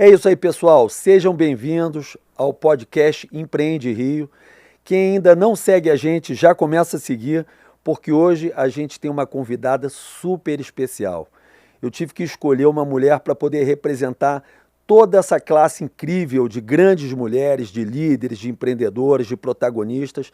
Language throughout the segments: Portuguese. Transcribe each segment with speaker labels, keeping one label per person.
Speaker 1: É isso aí, pessoal. Sejam bem-vindos ao podcast Empreende Rio. Quem ainda não segue a gente, já começa a seguir, porque hoje a gente tem uma convidada super especial. Eu tive que escolher uma mulher para poder representar toda essa classe incrível de grandes mulheres, de líderes, de empreendedores, de protagonistas.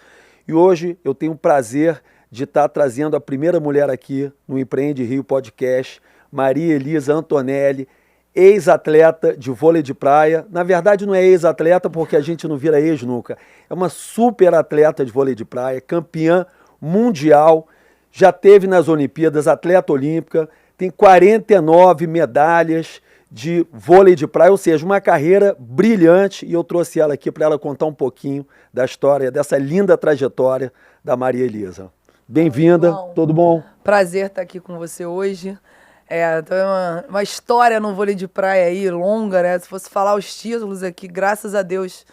Speaker 1: E hoje eu tenho o prazer de estar trazendo a primeira mulher aqui no Empreende Rio Podcast, Maria Elisa Antonelli, ex-atleta de vôlei de praia. Na verdade não é ex-atleta porque a gente não vira ex nunca. É uma super atleta de vôlei de praia, campeã mundial, já teve nas Olimpíadas, atleta olímpica, tem 49 medalhas de vôlei de praia, ou seja, uma carreira brilhante, e eu trouxe ela aqui para ela contar um pouquinho da história, dessa linda trajetória da Maria Elisa. Bem-vinda, tudo bom?
Speaker 2: Prazer estar aqui com você hoje. Então é uma história no vôlei de praia aí, longa, né? Se fosse falar os títulos aqui, graças a Deus,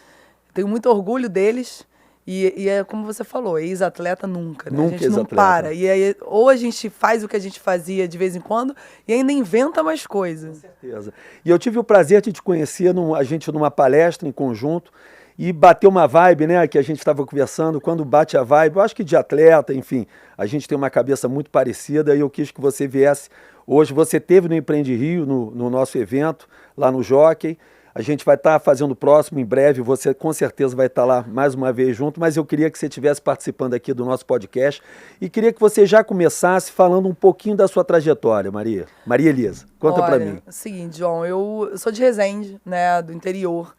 Speaker 2: tenho muito orgulho deles. E é como você falou, ex-atleta nunca, né?
Speaker 1: Nunca
Speaker 2: a gente não para. E aí, ou a gente faz o que a gente fazia de vez em quando e ainda inventa mais coisas.
Speaker 1: Com certeza. E eu tive o prazer de te conhecer, a gente numa palestra em conjunto, e bateu uma vibe, né, que a gente estava conversando. Quando bate a vibe, eu acho que de atleta, enfim, a gente tem uma cabeça muito parecida, e eu quis que você viesse hoje. Você esteve no Empreende Rio, no nosso evento, lá no Jockey. A gente vai estar fazendo o próximo em breve, você com certeza vai estar lá mais uma vez junto, mas eu queria que você estivesse participando aqui do nosso podcast e queria que você já começasse falando um pouquinho da sua trajetória, Maria. Maria Elisa, conta pra mim.
Speaker 2: É o seguinte, João, eu sou de Resende, né, do interior,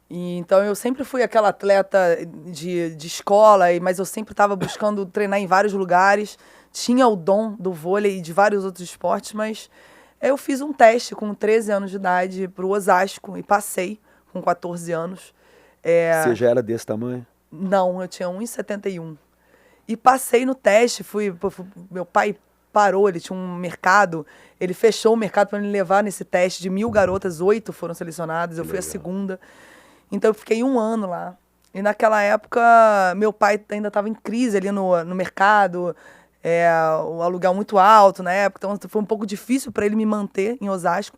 Speaker 2: e então eu sempre fui aquela atleta de escola, mas eu sempre estava buscando treinar em vários lugares, tinha o dom do vôlei e de vários outros esportes, mas eu fiz um teste com 13 anos de idade para o Osasco e passei com 14 anos.
Speaker 1: Você já era desse tamanho?
Speaker 2: Não, eu tinha 1,71. E passei no teste, meu pai parou, ele tinha um mercado, ele fechou o mercado para me levar nesse teste de 1.000 garotas, 8 foram selecionadas, eu fui a segunda. Então eu fiquei 1 ano lá. E naquela época, meu pai ainda estava em crise ali no mercado, o aluguel muito alto na época, então foi um pouco difícil para ele me manter em Osasco.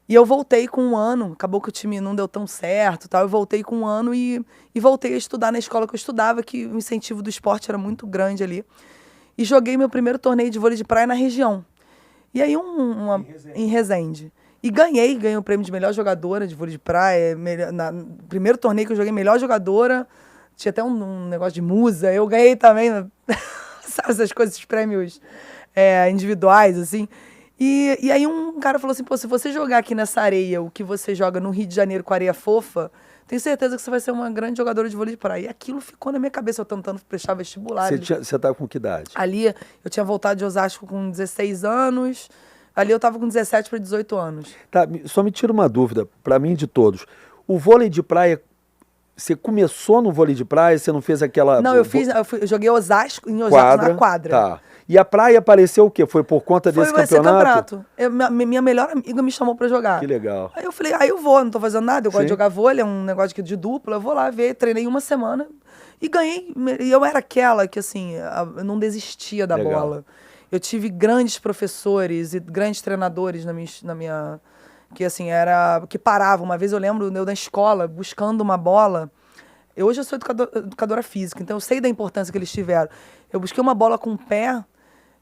Speaker 2: E eu voltei com 1 ano, acabou que o time não deu tão certo, tal. Eu voltei com 1 ano e voltei a estudar na escola que eu estudava, que o incentivo do esporte era muito grande ali. E joguei meu primeiro torneio de vôlei de praia na região. E aí em Resende. E ganhei o prêmio de melhor jogadora de vôlei de praia. Primeiro torneio que eu joguei melhor jogadora, tinha até um negócio de musa, eu ganhei também, sabe, essas coisas, esses prêmios individuais, assim. E aí um cara falou assim, pô, se você jogar aqui nessa areia, o que você joga no Rio de Janeiro com areia fofa, tenho certeza que você vai ser uma grande jogadora de vôlei de praia. E aquilo ficou na minha cabeça, eu tentando prestar vestibular.
Speaker 1: Você tá com que idade?
Speaker 2: Ali, eu tinha voltado de Osasco com 16 anos, ali eu tava com 17 para 18 anos.
Speaker 1: Tá, só me tira uma dúvida, para mim e de todos. O vôlei de praia, você começou no vôlei de praia, você não fez aquela...
Speaker 2: Não, eu joguei Osasco, na quadra.
Speaker 1: Tá. E a praia apareceu o quê? Foi por conta desse campeonato?
Speaker 2: Minha melhor amiga me chamou pra jogar.
Speaker 1: Que legal.
Speaker 2: Aí eu falei, eu vou, não tô fazendo nada, eu gosto de jogar vôlei, é um negócio de dupla, eu vou lá ver, treinei 1 semana e ganhei. E eu era aquela que, assim, eu não desistia da bola. Eu tive grandes professores e grandes treinadores na minha que, assim, que paravam. Uma vez eu lembro, eu na escola, buscando uma bola. Hoje eu sou educadora física, então eu sei da importância que eles tiveram. Eu busquei uma bola com o pé,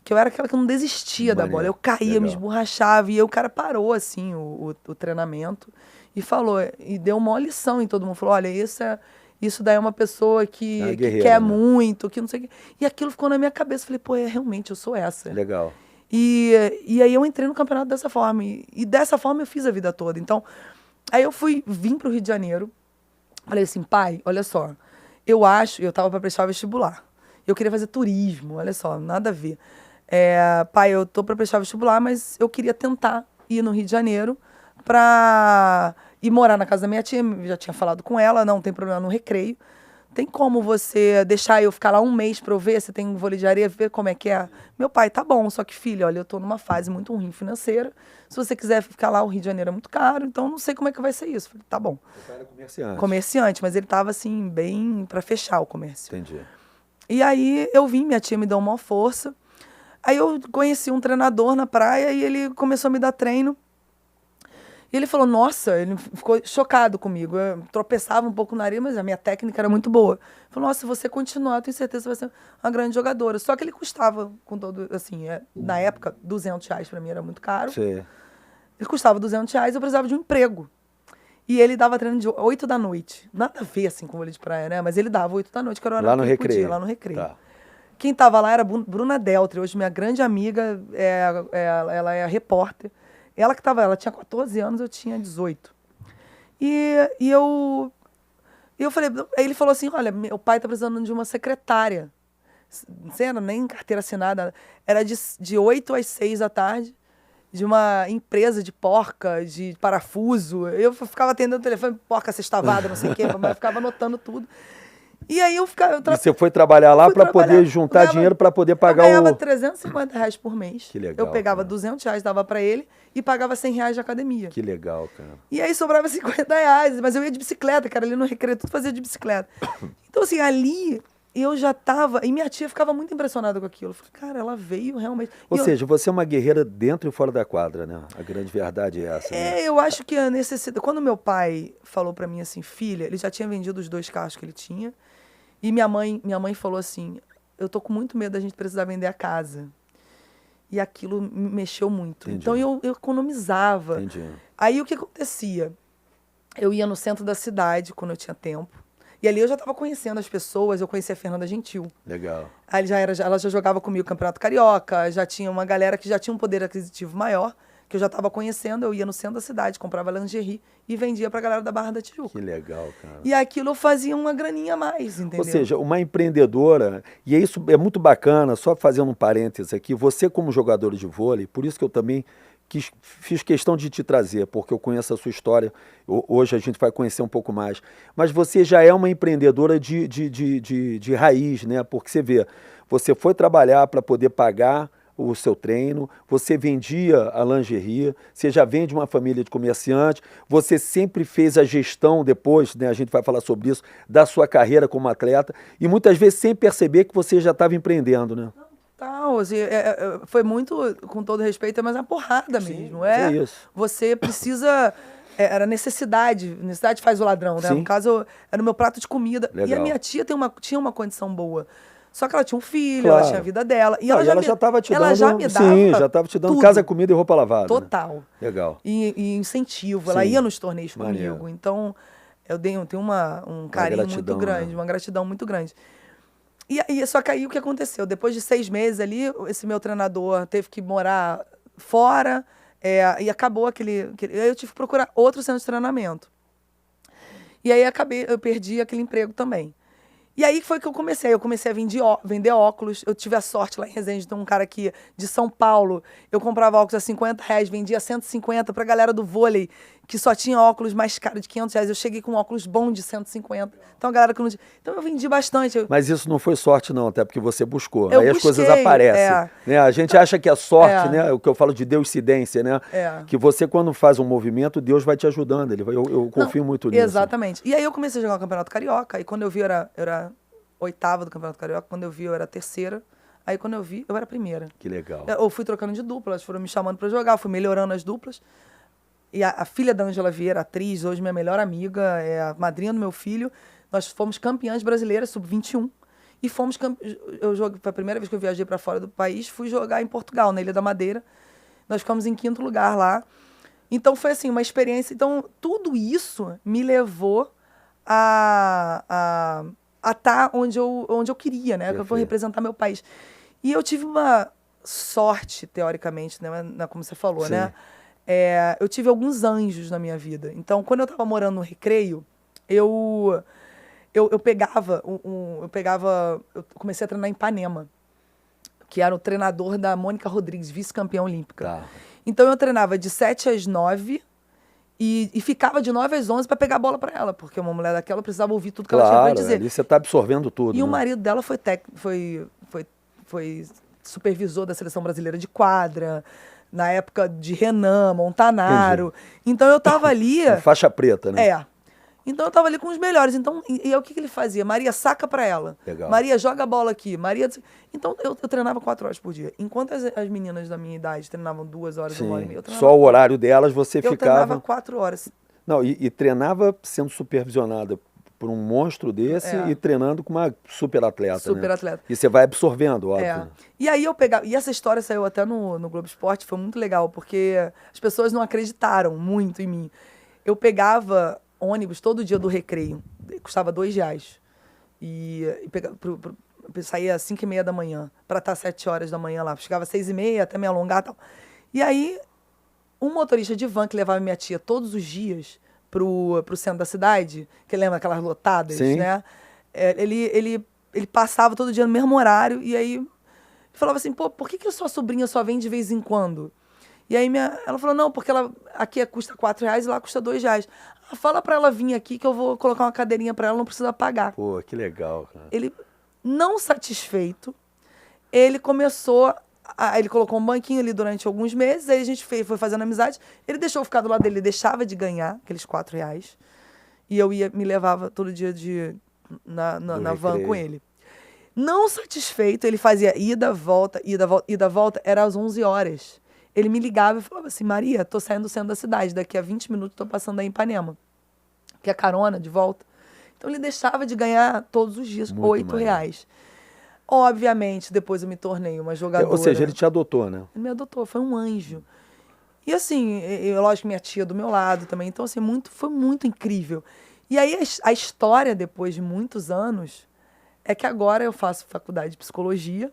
Speaker 2: que eu era aquela que não desistia da bola. Eu caía, me esborrachava, e o cara parou, assim, o treinamento e falou, e deu uma lição em todo mundo. Falou, olha, isso daí é uma pessoa que quer muito, que não sei o quê. E aquilo ficou na minha cabeça. Falei, pô, realmente, eu sou essa.
Speaker 1: Legal.
Speaker 2: E aí eu entrei no campeonato dessa forma. E dessa forma eu fiz a vida toda. Então, aí eu vim pro Rio de Janeiro. Falei assim, pai, olha só, eu tava para prestar vestibular. Eu queria fazer turismo, olha só, nada a ver. Pai, eu tô para prestar vestibular, mas eu queria tentar ir no Rio de Janeiro pra ir morar na casa da minha tia. Já tinha falado com ela, não tem problema no recreio. Tem como você deixar eu ficar lá 1 mês pra eu ver se tem vôlei de areia, ver como é que é? Meu pai, tá bom, só que, filho, olha, eu tô numa fase muito ruim financeira. Se você quiser ficar lá, o Rio de Janeiro é muito caro, então não sei como é que vai ser isso. Falei, tá bom.
Speaker 1: Meu pai era comerciante.
Speaker 2: Comerciante, mas ele tava, assim, bem pra fechar o comércio.
Speaker 1: Entendi.
Speaker 2: E aí eu vim, minha tia me deu uma força. Aí eu conheci um treinador na praia e ele começou a me dar treino. E ele falou, nossa, ele ficou chocado comigo. Eu tropeçava um pouco na areia, mas a minha técnica era muito boa. Ele falou, nossa, se você continuar, eu tenho certeza que você vai ser uma grande jogadora. Só que ele custava, com todo, assim, na época, R$ 200 pra mim era muito caro.
Speaker 1: Sim.
Speaker 2: Ele custava R$ 200, eu precisava de um emprego. E ele dava treino de 8 da noite. Nada a ver, assim, com vôlei de praia, né? Mas ele dava 8 da noite, que era o horário
Speaker 1: Lá no
Speaker 2: que ele
Speaker 1: Recreio.
Speaker 2: podia, lá no Recreio.
Speaker 1: Tá.
Speaker 2: Quem tava lá era a Bruna Deltri, hoje minha grande amiga, ela é a repórter. Ela tinha 14 anos, eu tinha 18. E eu falei, aí ele falou assim, olha, meu pai tá precisando de uma secretária. Não sei, era nem carteira assinada, era de 8 às 6 da tarde, de uma empresa de porca, de parafuso. Eu ficava atendendo o telefone, porca sextavada, não sei o quê, mas eu ficava anotando tudo. E aí eu ficava...
Speaker 1: E você foi trabalhar lá para poder juntar dinheiro para poder pagar
Speaker 2: eu ganhava R$ 350 por mês.
Speaker 1: Que legal,
Speaker 2: eu pegava
Speaker 1: cara.
Speaker 2: R$ 200, dava para ele, e pagava R$ 100 de academia.
Speaker 1: Que legal, cara.
Speaker 2: E aí sobrava R$ 50, mas eu ia de bicicleta, cara, ali no Recreio, tudo fazia de bicicleta. Então, assim, ali eu já tava... E minha tia ficava muito impressionada com aquilo. Eu falei, cara, ela veio realmente...
Speaker 1: Ou seja, você é uma guerreira dentro e fora da quadra, né? A grande verdade é essa, né?
Speaker 2: Eu acho que a necessidade... Quando meu pai falou pra mim assim, filha, ele já tinha vendido os 2 carros que ele tinha, e minha mãe falou assim, eu tô com muito medo da gente precisar vender a casa. E aquilo me mexeu muito.
Speaker 1: Entendi.
Speaker 2: Então eu economizava.
Speaker 1: Entendi.
Speaker 2: Aí o que acontecia? Eu ia no centro da cidade quando eu tinha tempo. E ali eu já estava conhecendo as pessoas, eu conhecia a Fernanda Gentil.
Speaker 1: Legal.
Speaker 2: Aí ela já jogava comigo o Campeonato Carioca, já tinha uma galera que já tinha um poder aquisitivo maior, que eu já estava conhecendo, eu ia no centro da cidade, comprava lingerie e vendia pra galera da Barra da Tijuca.
Speaker 1: Que legal, cara.
Speaker 2: E aquilo eu fazia uma graninha a mais, entendeu?
Speaker 1: Ou seja, uma empreendedora, e isso é muito bacana, só fazendo um parênteses aqui, você como jogador de vôlei, por isso que eu também fiz questão de te trazer, porque eu conheço a sua história, hoje a gente vai conhecer um pouco mais, mas você já é uma empreendedora de raiz, né? Porque você vê, você foi trabalhar para poder pagar o seu treino, você vendia a lingerie, você já vem de uma família de comerciante, você sempre fez a gestão depois, né, a gente vai falar sobre isso, da sua carreira como atleta, e muitas vezes sem perceber que você já estava empreendendo, né?
Speaker 2: Assim, foi muito, com todo respeito, mas uma porrada mesmo.
Speaker 1: É isso.
Speaker 2: Você precisa... Era necessidade faz o ladrão, né?
Speaker 1: Sim.
Speaker 2: No caso, era o meu prato de comida.
Speaker 1: Legal.
Speaker 2: E a minha tia tinha uma condição boa. Só que ela tinha um filho,
Speaker 1: Claro.
Speaker 2: ela tinha a vida dela. E
Speaker 1: Não,
Speaker 2: ela
Speaker 1: já estava te dando...
Speaker 2: Ela já me dava
Speaker 1: Sim, já estava te dando
Speaker 2: tudo.
Speaker 1: casa, comida e roupa lavada.
Speaker 2: Total.
Speaker 1: Né? Legal.
Speaker 2: E incentivo. Ela
Speaker 1: Sim.
Speaker 2: ia nos torneios
Speaker 1: Maneiro.
Speaker 2: comigo. Então, eu tenho um carinho muito grande,
Speaker 1: né?
Speaker 2: uma gratidão muito grande. Só que aí o que aconteceu? Depois de 6 meses ali, esse meu treinador teve que morar fora, e acabou aquele... Aí eu tive que procurar outro centro de treinamento. E aí eu perdi aquele emprego também. E aí foi que eu comecei. Eu comecei a vender óculos. Eu tive a sorte lá em Resende de ter um cara aqui de São Paulo. Eu comprava óculos a R$ 50, vendia 150 pra galera do vôlei, que só tinha óculos mais caros de R$ 500. Eu cheguei com um óculos bom de 150. Então a galera que não tinha... Então eu vendi bastante.
Speaker 1: Mas isso não foi sorte não, até porque você buscou.
Speaker 2: Eu
Speaker 1: Aí as coisas
Speaker 2: busquei,
Speaker 1: aparecem. Né? A gente acha que é sorte,
Speaker 2: É.
Speaker 1: né? O que eu falo de deucidência, né? Que você, quando faz um movimento, Deus vai te ajudando. Eu confio muito nisso.
Speaker 2: Exatamente. E aí eu comecei a jogar o Campeonato Carioca. E quando eu vi, eu era 8ª do Campeonato Carioca. Quando eu vi, eu era 3ª. Aí quando eu vi, eu era 1ª.
Speaker 1: Que legal.
Speaker 2: Eu fui trocando de dupla, elas foram me chamando pra jogar, eu fui melhorando as duplas. E a filha da Ângela Vieira, atriz, hoje minha melhor amiga, é a madrinha do meu filho. Nós fomos campeãs brasileiras, sub-21. E fomos foi a primeira vez que eu viajei para fora do país, fui jogar em Portugal, na Ilha da Madeira. Nós ficamos em 5º lugar lá. Então foi assim, uma experiência. Então tudo isso me levou a estar onde eu queria, né? Que eu vou representar meu país. E eu tive uma sorte, teoricamente, né? Como você falou,
Speaker 1: Sim.
Speaker 2: né? Eu tive alguns anjos na minha vida. Então, quando eu estava morando no Recreio, eu comecei a treinar em Ipanema, que era o treinador da Mônica Rodrigues, vice-campeã olímpica.
Speaker 1: Tá.
Speaker 2: Então, eu treinava de 7 às 9 e ficava de 9 às 11 para pegar a bola para ela, porque uma mulher daquela precisava ouvir tudo que ela tinha para dizer.
Speaker 1: Ali você está absorvendo tudo.
Speaker 2: E o
Speaker 1: né?
Speaker 2: marido dela foi supervisor da Seleção Brasileira de quadra, na época de Renan, Montanaro.
Speaker 1: Entendi.
Speaker 2: Então eu tava ali...
Speaker 1: Faixa preta, né?
Speaker 2: Então eu tava ali com os melhores. Então, e aí o que ele fazia? Maria, saca pra ela.
Speaker 1: Legal.
Speaker 2: Maria, joga a bola aqui. Maria. Então eu treinava 4 horas por dia. Enquanto as meninas da minha idade treinavam 2 horas,
Speaker 1: Sim.
Speaker 2: 1h30, eu treinava
Speaker 1: Só o horário delas você
Speaker 2: eu
Speaker 1: ficava...
Speaker 2: treinava 4 horas.
Speaker 1: Não, e treinava sendo supervisionada por um monstro desse e treinando com uma super atleta,
Speaker 2: Super atleta.
Speaker 1: E você vai absorvendo, óbvio.
Speaker 2: É. E aí eu pegava... E essa história saiu até no Globo Esporte, foi muito legal, porque as pessoas não acreditaram muito em mim. Eu pegava ônibus todo dia do recreio, custava R$2. E saía às 5h30 da manhã, para estar 7 horas da manhã lá. Chegava às 6h30, até me alongar e tal. E aí, um motorista de van que levava minha tia todos os dias pro centro da cidade, que lembra aquelas lotadas,
Speaker 1: Sim.
Speaker 2: né? Ele passava todo dia no mesmo horário, e aí falava assim, pô, por que a sua sobrinha só vem de vez em quando? E aí ela falou, não, porque aqui custa R$4 e lá custa R$2. Ah, fala pra ela vir aqui que eu vou colocar uma cadeirinha pra ela, não precisa pagar.
Speaker 1: Pô, que legal, cara.
Speaker 2: Ele, não satisfeito, ele começou... Ele colocou um banquinho ali durante alguns meses, aí a gente foi fazendo amizade. Ele deixou eu ficar do lado dele, ele deixava de ganhar aqueles R$4. E eu me levava todo dia na van com ele. Não satisfeito, ele fazia ida, volta, era às 11 horas. Ele me ligava e falava assim, Maria, tô saindo do centro da cidade, daqui a 20 minutos tô passando aí em Ipanema. Que é carona, de volta. Então ele deixava de ganhar todos os dias R$8. Obviamente, depois eu me tornei uma jogadora.
Speaker 1: Ou seja, ele te adotou, né?
Speaker 2: Ele me adotou, foi um anjo. E assim, lógico, minha tia do meu lado também. Então, assim, foi muito incrível. E aí, a história, depois de muitos anos, é que agora eu faço faculdade de psicologia.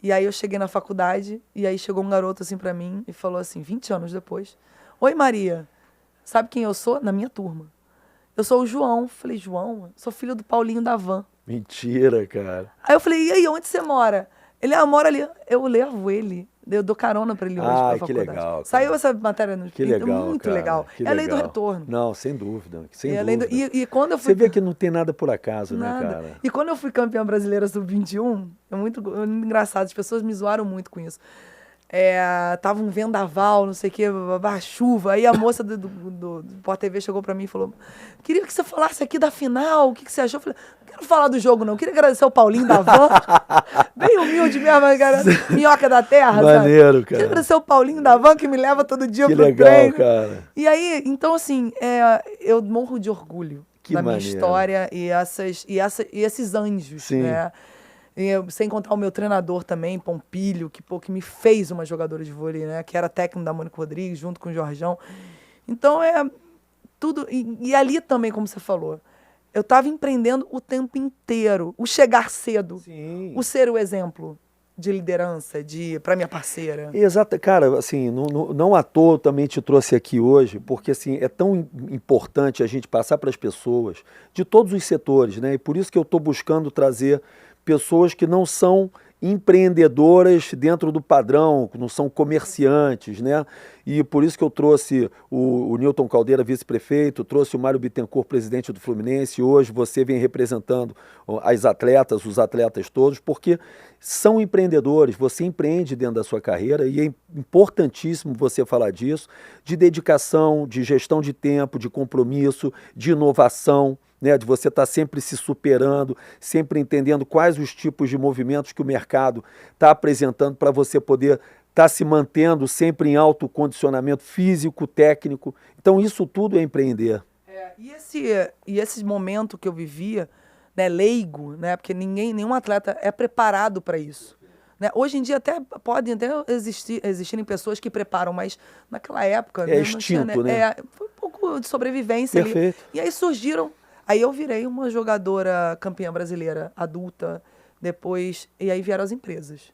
Speaker 2: E aí eu cheguei na faculdade, e aí chegou um garoto assim pra mim e falou assim, 20 anos depois, oi Maria, sabe quem eu sou? Na minha turma. Eu sou o João. Falei, João? Sou filho do Paulinho da van.
Speaker 1: Mentira, cara.
Speaker 2: Aí eu falei, e aí, onde você mora? Ele, mora ali. Eu levo ele. Eu dou carona pra ele hoje pra faculdade.
Speaker 1: Que legal, cara.
Speaker 2: Saiu essa matéria no
Speaker 1: Que legal,
Speaker 2: muito
Speaker 1: cara.
Speaker 2: legal.
Speaker 1: Que
Speaker 2: é a lei do
Speaker 1: legal.
Speaker 2: retorno.
Speaker 1: Não, sem dúvida. Sem
Speaker 2: dúvida. E quando eu fui...
Speaker 1: Você vê que não tem nada por acaso,
Speaker 2: nada.
Speaker 1: né, cara?
Speaker 2: E quando eu fui campeã brasileira sub-21, é muito engraçado. As pessoas me zoaram muito com isso. Tava um vendaval, não sei o que, chuva. Aí a moça do Sport TV chegou pra mim e falou, queria que você falasse aqui da final, o que você achou? Eu falei, não quero falar do jogo não, queria agradecer ao Paulinho da van, bem humilde mesmo, cara, minhoca da terra,
Speaker 1: maneiro,
Speaker 2: sabe?
Speaker 1: Cara.
Speaker 2: Queria agradecer ao Paulinho da van que me leva todo dia
Speaker 1: que
Speaker 2: pro
Speaker 1: legal,
Speaker 2: treino.
Speaker 1: Cara.
Speaker 2: E aí, então assim, eu morro de orgulho da minha história e esses anjos,
Speaker 1: Sim.
Speaker 2: né? Sem contar o meu treinador também, Pompilho, que me fez uma jogadora de vôlei, né? Que era técnico da Mônica Rodrigues, junto com o Jorjão. Então, tudo... E ali também, como você falou, eu estava empreendendo o tempo inteiro. O chegar cedo.
Speaker 1: Sim.
Speaker 2: O ser o exemplo de liderança, para minha parceira.
Speaker 1: Exato. Cara, assim, não à toa eu também te trouxe aqui hoje, porque assim, é tão importante a gente passar para as pessoas de todos os setores, né? E por isso que eu estou buscando trazer pessoas que não são empreendedoras dentro do padrão, que não são comerciantes, né? E por isso que eu trouxe o Newton Caldeira, vice-prefeito, trouxe o Mário Bittencourt, presidente do Fluminense, e hoje você vem representando as atletas, os atletas todos, porque são empreendedores, você empreende dentro da sua carreira e é importantíssimo você falar disso, de dedicação, de gestão de tempo, de compromisso, de inovação, né, de você estar sempre se superando, sempre entendendo quais os tipos de movimentos que o mercado está apresentando para você poder estar se mantendo sempre em alto condicionamento físico, técnico. Então isso tudo é empreender.
Speaker 2: E esse momento que eu vivia, né, leigo, né, porque nenhum atleta é preparado para isso. Né? Hoje em dia podem até existirem pessoas que preparam, mas naquela época...
Speaker 1: É extinto, né?
Speaker 2: Foi um pouco de sobrevivência.
Speaker 1: Perfeito.
Speaker 2: Ali. E aí surgiram... Aí eu virei uma jogadora campeã brasileira adulta, depois... E aí vieram as empresas.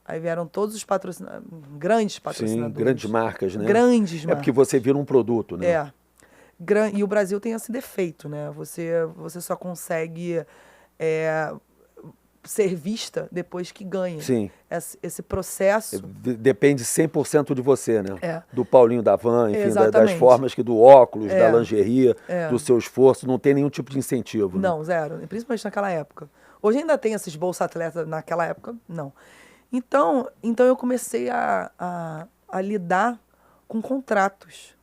Speaker 2: Aí vieram todos os grandes patrocinadores.
Speaker 1: Sim, grandes marcas, né?
Speaker 2: Grandes marcas.
Speaker 1: É porque você vira um produto, né?
Speaker 2: E o Brasil tem esse defeito, né? Você só consegue ser vista depois que ganha.
Speaker 1: Sim.
Speaker 2: Esse processo...
Speaker 1: Depende 100% de você, né?
Speaker 2: É.
Speaker 1: Do Paulinho da van, enfim, das
Speaker 2: Exatamente.
Speaker 1: formas do óculos, da lingerie,
Speaker 2: É.
Speaker 1: do seu esforço, não tem nenhum tipo de incentivo.
Speaker 2: Não,
Speaker 1: né?
Speaker 2: zero. Principalmente naquela época. Hoje ainda tem esses bolsa-atletas, naquela época, não. Então eu comecei a lidar com contratos.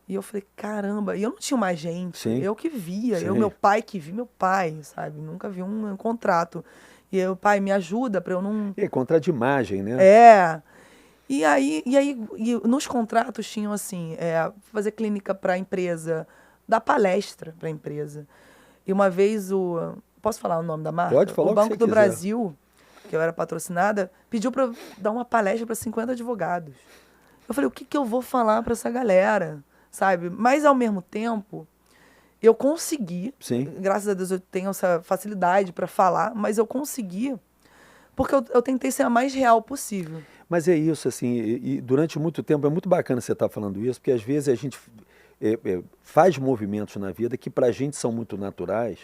Speaker 2: E eu falei, caramba, e eu não tinha mais gente,
Speaker 1: Sim.
Speaker 2: eu que via,
Speaker 1: Sim.
Speaker 2: meu pai que via, meu pai, sabe? Nunca vi um contrato. E eu, pai, me ajuda pra eu não...
Speaker 1: E contrato de imagem, né?
Speaker 2: E nos contratos tinham assim, fazer clínica pra empresa, dar palestra pra empresa. E uma vez posso falar o nome da marca?
Speaker 1: Pode falar
Speaker 2: o
Speaker 1: o que
Speaker 2: Banco
Speaker 1: você
Speaker 2: do
Speaker 1: quiser.
Speaker 2: Brasil, que eu era patrocinada, pediu pra eu dar uma palestra pra 50 advogados. Eu falei, o que eu vou falar pra essa galera? Sabe? Mas, ao mesmo tempo, eu consegui.
Speaker 1: Sim.
Speaker 2: Graças a Deus eu tenho essa facilidade para falar, mas eu consegui porque eu tentei ser a mais real possível.
Speaker 1: Mas é isso, assim, e durante muito tempo, é muito bacana você estar falando isso, porque às vezes a gente faz movimentos na vida que pra gente são muito naturais,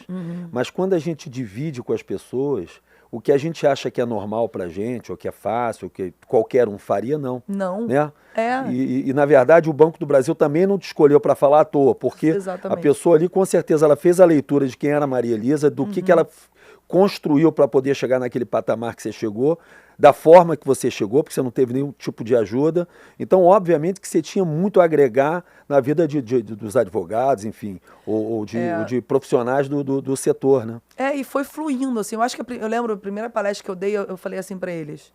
Speaker 1: mas quando a gente divide com as pessoas, o que a gente acha que é normal pra gente, ou que é fácil, ou que qualquer um faria, não.
Speaker 2: Não.
Speaker 1: Né?
Speaker 2: É.
Speaker 1: E, na verdade, o Banco do Brasil também não te escolheu para falar à toa, porque
Speaker 2: Exatamente.
Speaker 1: a pessoa ali, com certeza, ela fez a leitura de quem era a Maria Elisa, do que ela construiu para poder chegar naquele patamar que você chegou, da forma que você chegou, porque você não teve nenhum tipo de ajuda. Então, obviamente, que você tinha muito a agregar na vida dos advogados, enfim, ou de profissionais do setor, né?
Speaker 2: E foi fluindo, assim. Eu acho que eu lembro, a primeira palestra que eu dei, eu falei assim para eles.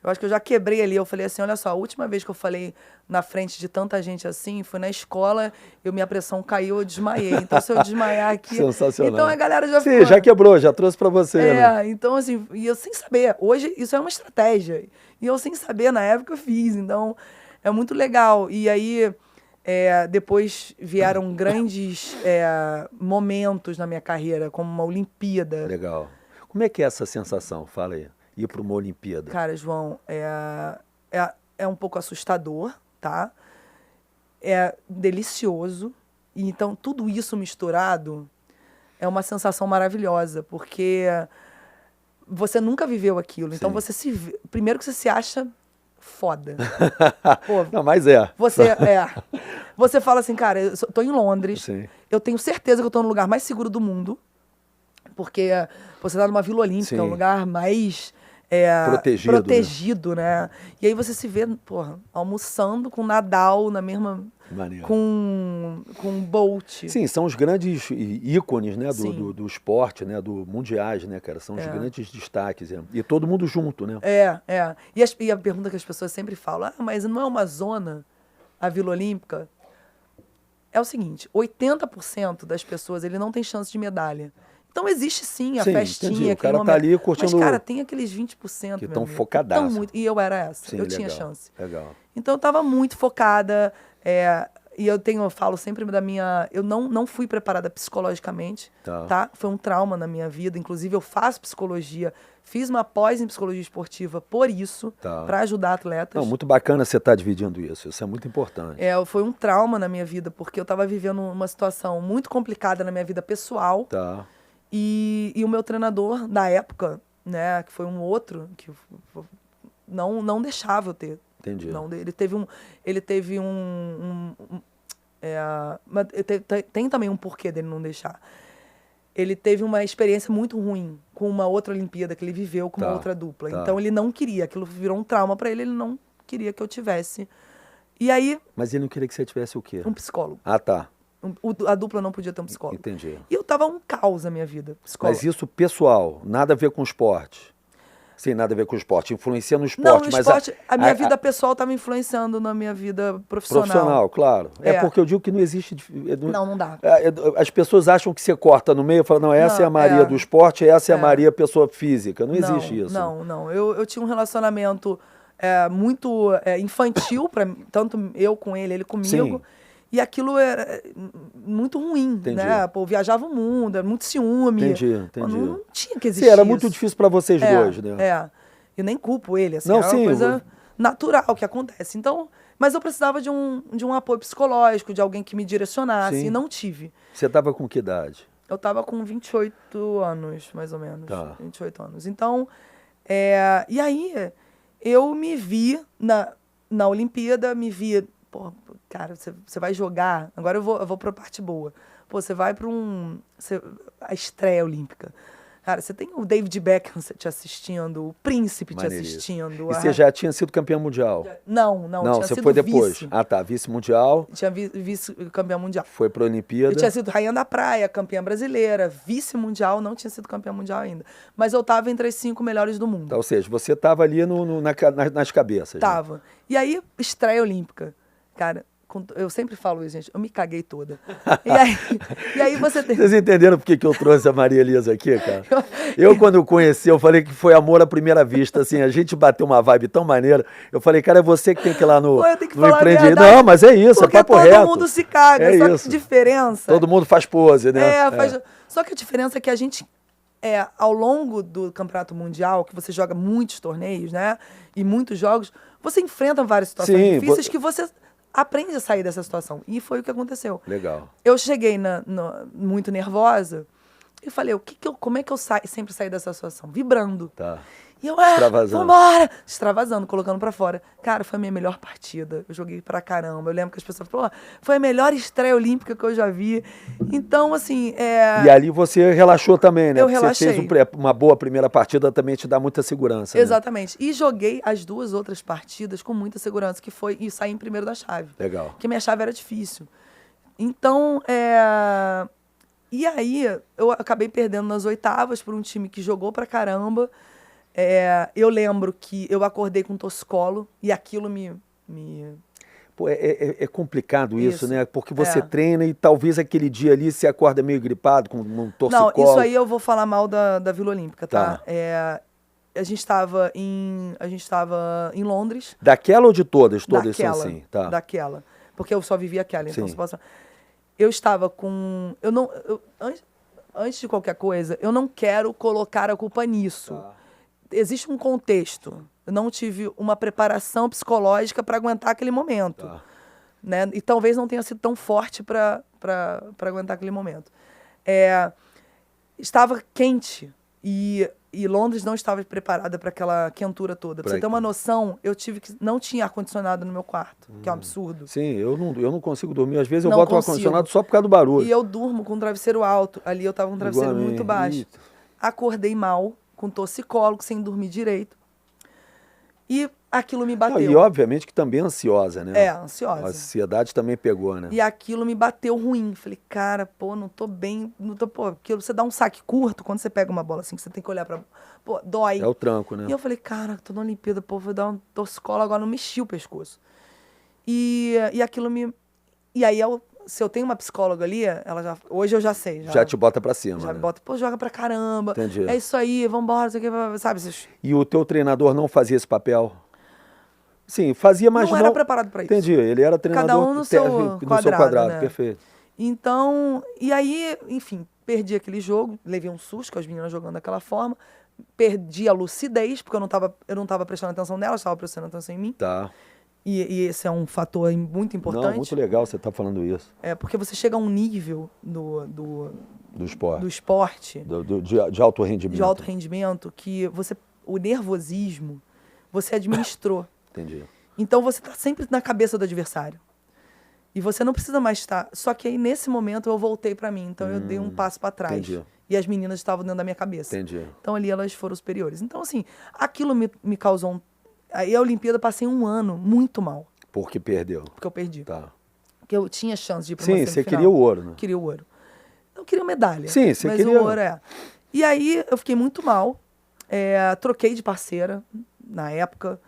Speaker 2: Eu acho que eu já quebrei ali, eu falei assim, olha só, a última vez que eu falei na frente de tanta gente assim, foi na escola, minha pressão caiu, eu desmaiei. Então, se eu desmaiar aqui...
Speaker 1: Sensacional.
Speaker 2: Então, a galera já
Speaker 1: ficou... Sim, já quebrou, já trouxe para você, né?
Speaker 2: Então, assim, e eu sem saber. Hoje, isso é uma estratégia. E eu sem saber, na época, eu fiz. Então, é muito legal. E aí, depois vieram grandes momentos na minha carreira, como uma Olimpíada.
Speaker 1: Legal. Como é que é essa sensação? Fala aí. Ir para uma Olimpíada.
Speaker 2: Cara, João, é um pouco assustador, tá? É delicioso. E então, tudo isso misturado é uma sensação maravilhosa, porque você nunca viveu aquilo. Então, primeiro que você se acha foda.
Speaker 1: Pô, não, mas é.
Speaker 2: Você fala assim, cara, eu tô em Londres,
Speaker 1: Sim.
Speaker 2: Eu tenho certeza que eu tô no lugar mais seguro do mundo, porque você tá numa Vila Olímpica,
Speaker 1: Sim.
Speaker 2: um lugar mais... protegido, né? E aí você se vê, porra, almoçando com Nadal na mesma...
Speaker 1: Maneiro.
Speaker 2: Com Bolt.
Speaker 1: Sim, são os grandes ícones, né, do esporte, né, do mundiais, né, cara? São os grandes destaques. E todo mundo junto, né?
Speaker 2: E a pergunta que as pessoas sempre falam, mas não é uma zona a Vila Olímpica? É o seguinte, 80% das pessoas, ele não tem chance de medalha. Então existe sim a festinha,
Speaker 1: entendi. O cara
Speaker 2: momento.
Speaker 1: Tá ali curtindo...
Speaker 2: Mas, cara, tem aqueles 20%,
Speaker 1: que estão focadaço.
Speaker 2: E eu era essa, eu
Speaker 1: legal,
Speaker 2: tinha chance.
Speaker 1: Legal.
Speaker 2: Então eu tava muito focada, e eu falo sempre da minha... Eu não fui preparada psicologicamente, tá? Foi um trauma na minha vida, inclusive eu faço psicologia, fiz uma pós em psicologia esportiva por isso, para ajudar atletas.
Speaker 1: Não, muito bacana você estar dividindo isso é muito importante.
Speaker 2: Foi um trauma na minha vida, porque eu tava vivendo uma situação muito complicada na minha vida pessoal.
Speaker 1: Tá.
Speaker 2: E o meu treinador, na época, né, que foi um outro, que não deixava eu ter.
Speaker 1: Entendi.
Speaker 2: Não, tem também um porquê dele não deixar. Ele teve uma experiência muito ruim com uma outra Olimpíada que ele viveu com uma outra dupla. Então ele não queria, aquilo virou um trauma para ele não queria que eu tivesse. E aí...
Speaker 1: Mas ele não queria que você tivesse o quê?
Speaker 2: Um psicólogo.
Speaker 1: Ah, tá.
Speaker 2: A dupla não podia ter um psicólogo.
Speaker 1: Entendi.
Speaker 2: E eu tava um caos na minha vida, psicólogo.
Speaker 1: Mas isso pessoal, nada a ver com esporte. Sem nada a ver com o esporte, influencia no esporte.
Speaker 2: Não, no esporte, a minha vida pessoal estava influenciando na minha vida profissional.
Speaker 1: Profissional, claro. Porque eu digo que não existe...
Speaker 2: Não dá.
Speaker 1: As pessoas acham que você corta no meio e fala, não, essa é a Maria do esporte, essa é a Maria pessoa física. Não existe isso.
Speaker 2: Não. Eu tinha um relacionamento muito infantil, tanto eu com ele comigo.
Speaker 1: Sim.
Speaker 2: E aquilo era muito ruim,
Speaker 1: Entendi.
Speaker 2: né? Pô, viajava o mundo, era muito ciúme.
Speaker 1: Entendi.
Speaker 2: Não tinha que existir.
Speaker 1: Sim, era muito difícil para vocês dois, né?
Speaker 2: Eu nem culpo ele, assim,
Speaker 1: não,
Speaker 2: é uma coisa natural que acontece. Então, mas eu precisava de um apoio psicológico, de alguém que me direcionasse, e não tive.
Speaker 1: Você estava com que idade?
Speaker 2: Eu estava com 28 anos, mais ou menos.
Speaker 1: Tá.
Speaker 2: 28 anos. Então, e aí, eu me vi na Olimpíada, pô, cara, você vai jogar, agora eu vou pra parte boa. Pô, você vai pra a estreia olímpica. Cara, você tem o David Beckham te assistindo, o Príncipe te
Speaker 1: Maneiríssimo.
Speaker 2: assistindo.
Speaker 1: E você já tinha sido campeão mundial?
Speaker 2: Não,
Speaker 1: Não,
Speaker 2: tinha
Speaker 1: você
Speaker 2: sido
Speaker 1: foi depois.
Speaker 2: vice.
Speaker 1: Ah, tá. Vice-mundial.
Speaker 2: Tinha vice-campeão mundial.
Speaker 1: Foi pra Olimpíada.
Speaker 2: Eu tinha sido rainha da praia, campeã brasileira, vice-mundial, não tinha sido campeã mundial ainda. Mas eu tava entre as 5 melhores do mundo.
Speaker 1: Tá, ou seja, você tava ali nas cabeças. Né?
Speaker 2: Tava. E aí, estreia olímpica. Cara, eu sempre falo isso, gente, eu me caguei toda. E aí você tem...
Speaker 1: Vocês entenderam por que eu trouxe a Maria Elisa aqui, cara? Eu, quando eu conheci, eu falei que foi amor à primeira vista, assim, a gente bateu uma vibe tão maneira. Eu falei, cara, é você que tem que ir lá no,
Speaker 2: Pô, eu tenho que
Speaker 1: no
Speaker 2: falar a
Speaker 1: Empreende.
Speaker 2: verdade,
Speaker 1: Não, mas é isso,
Speaker 2: porque
Speaker 1: é papo reto.
Speaker 2: todo mundo se caga,
Speaker 1: É
Speaker 2: só
Speaker 1: isso.
Speaker 2: que diferença...
Speaker 1: Todo mundo faz pose, né?
Speaker 2: Só que a diferença é que a gente, ao longo do Campeonato Mundial, que você joga muitos torneios, né? E muitos jogos, você enfrenta várias situações difíceis que você aprende a sair dessa situação. E foi o que aconteceu.
Speaker 1: Legal.
Speaker 2: Eu cheguei muito nervosa e falei, como é que eu sempre saí dessa situação? Vibrando.
Speaker 1: Tá.
Speaker 2: E eu,
Speaker 1: Extravasando.
Speaker 2: Vambora! Extravasando, colocando pra fora. Cara, foi a minha melhor partida. Eu joguei pra caramba. Eu lembro que as pessoas falaram, foi a melhor estreia olímpica que eu já vi. Então, assim,
Speaker 1: E ali você relaxou também, né?
Speaker 2: Eu
Speaker 1: Porque
Speaker 2: relaxei.
Speaker 1: você fez uma boa primeira partida, também te dá muita segurança.
Speaker 2: Exatamente. Né? E joguei as 2 outras partidas com muita segurança, que foi e saí em primeiro da chave.
Speaker 1: Legal.
Speaker 2: Porque minha chave era difícil. Então, e aí, eu acabei perdendo nas oitavas por um time que jogou pra caramba. Eu lembro que eu acordei com torcicolo e aquilo me...
Speaker 1: Pô, é complicado isso, né? Porque você
Speaker 2: É.
Speaker 1: treina e talvez aquele dia ali você acorda meio gripado, com um torcicolo.
Speaker 2: Não, isso aí eu vou falar mal da Vila Olímpica, tá?
Speaker 1: Tá.
Speaker 2: A gente estava em Londres.
Speaker 1: Daquela ou de todas? Todas
Speaker 2: Daquela,
Speaker 1: são assim, tá?
Speaker 2: Daquela. Porque eu só vivi aquela, então
Speaker 1: Sim.
Speaker 2: se posso... Eu estava com... Antes de qualquer coisa, eu não quero colocar a culpa nisso.
Speaker 1: Tá.
Speaker 2: Existe um contexto. Eu não tive uma preparação psicológica para aguentar aquele momento.
Speaker 1: Tá.
Speaker 2: Né? E talvez não tenha sido tão forte para aguentar aquele momento. Estava quente e Londres não estava preparada para aquela quentura toda. Para você ter uma noção, não tinha ar-condicionado no meu quarto, que é um absurdo.
Speaker 1: Sim, eu não consigo dormir. Às vezes eu
Speaker 2: Não
Speaker 1: boto o
Speaker 2: consigo.
Speaker 1: ar-condicionado só por causa do barulho.
Speaker 2: E eu durmo com um travesseiro alto. Ali eu estava com um travesseiro
Speaker 1: Igual a mim.
Speaker 2: muito baixo.
Speaker 1: Eita.
Speaker 2: Acordei mal, com torcicolo, sem dormir direito. E aquilo me
Speaker 1: Não,
Speaker 2: bateu.
Speaker 1: e obviamente que também é ansiosa, né?
Speaker 2: Ansiosa.
Speaker 1: A ansiedade também pegou, né?
Speaker 2: E aquilo me bateu ruim. Falei, cara, pô, não tô bem. Porque você dá um saque curto, quando você pega uma bola assim, que você tem que olhar pra... Pô, dói.
Speaker 1: É o tranco, né?
Speaker 2: E eu falei, cara, tô na Olimpíada, pô, vou dar um torcicolo agora, não mexi o pescoço. E aquilo me... E aí, se eu tenho uma psicóloga ali, hoje eu já sei.
Speaker 1: Já te bota pra cima,
Speaker 2: Já
Speaker 1: né?
Speaker 2: me bota, pô, joga pra caramba.
Speaker 1: Entendi.
Speaker 2: É isso aí, vambora, sabe?
Speaker 1: E o teu treinador não fazia esse papel? Sim, fazia, mas
Speaker 2: não era preparado pra isso.
Speaker 1: Entendi, ele era treinador
Speaker 2: Cada um no seu quadrado, né?
Speaker 1: Perfeito.
Speaker 2: Então, e aí, enfim, perdi aquele jogo, levei um susto com as meninas jogando daquela forma, perdi a lucidez, porque eu não tava prestando atenção nelas, estava prestando atenção em mim.
Speaker 1: Tá.
Speaker 2: E esse é um fator muito importante.
Speaker 1: Não, muito legal você estar falando isso.
Speaker 2: Porque você chega a um nível
Speaker 1: Do esporte.
Speaker 2: do esporte,
Speaker 1: De alto rendimento.
Speaker 2: de alto rendimento, que o nervosismo, você administrou.
Speaker 1: Entendi.
Speaker 2: Então você tá sempre na cabeça do adversário. E você não precisa mais estar. Só que aí, nesse momento, eu voltei pra mim. Então eu dei um passo pra trás.
Speaker 1: Entendi.
Speaker 2: E as meninas estavam dentro da minha cabeça.
Speaker 1: Entendi.
Speaker 2: Então ali elas foram superiores. Então, assim, aquilo me causou Aí a Olimpíada eu passei um ano muito mal.
Speaker 1: Porque perdeu.
Speaker 2: Porque eu perdi.
Speaker 1: Tá.
Speaker 2: Porque eu tinha chance de ir pra uma
Speaker 1: Sim,
Speaker 2: semifinal.
Speaker 1: você queria o ouro, né?
Speaker 2: Queria o ouro. Eu queria medalha.
Speaker 1: Sim, você
Speaker 2: mas
Speaker 1: queria.
Speaker 2: o ouro E aí eu fiquei muito mal. Troquei de parceira na época.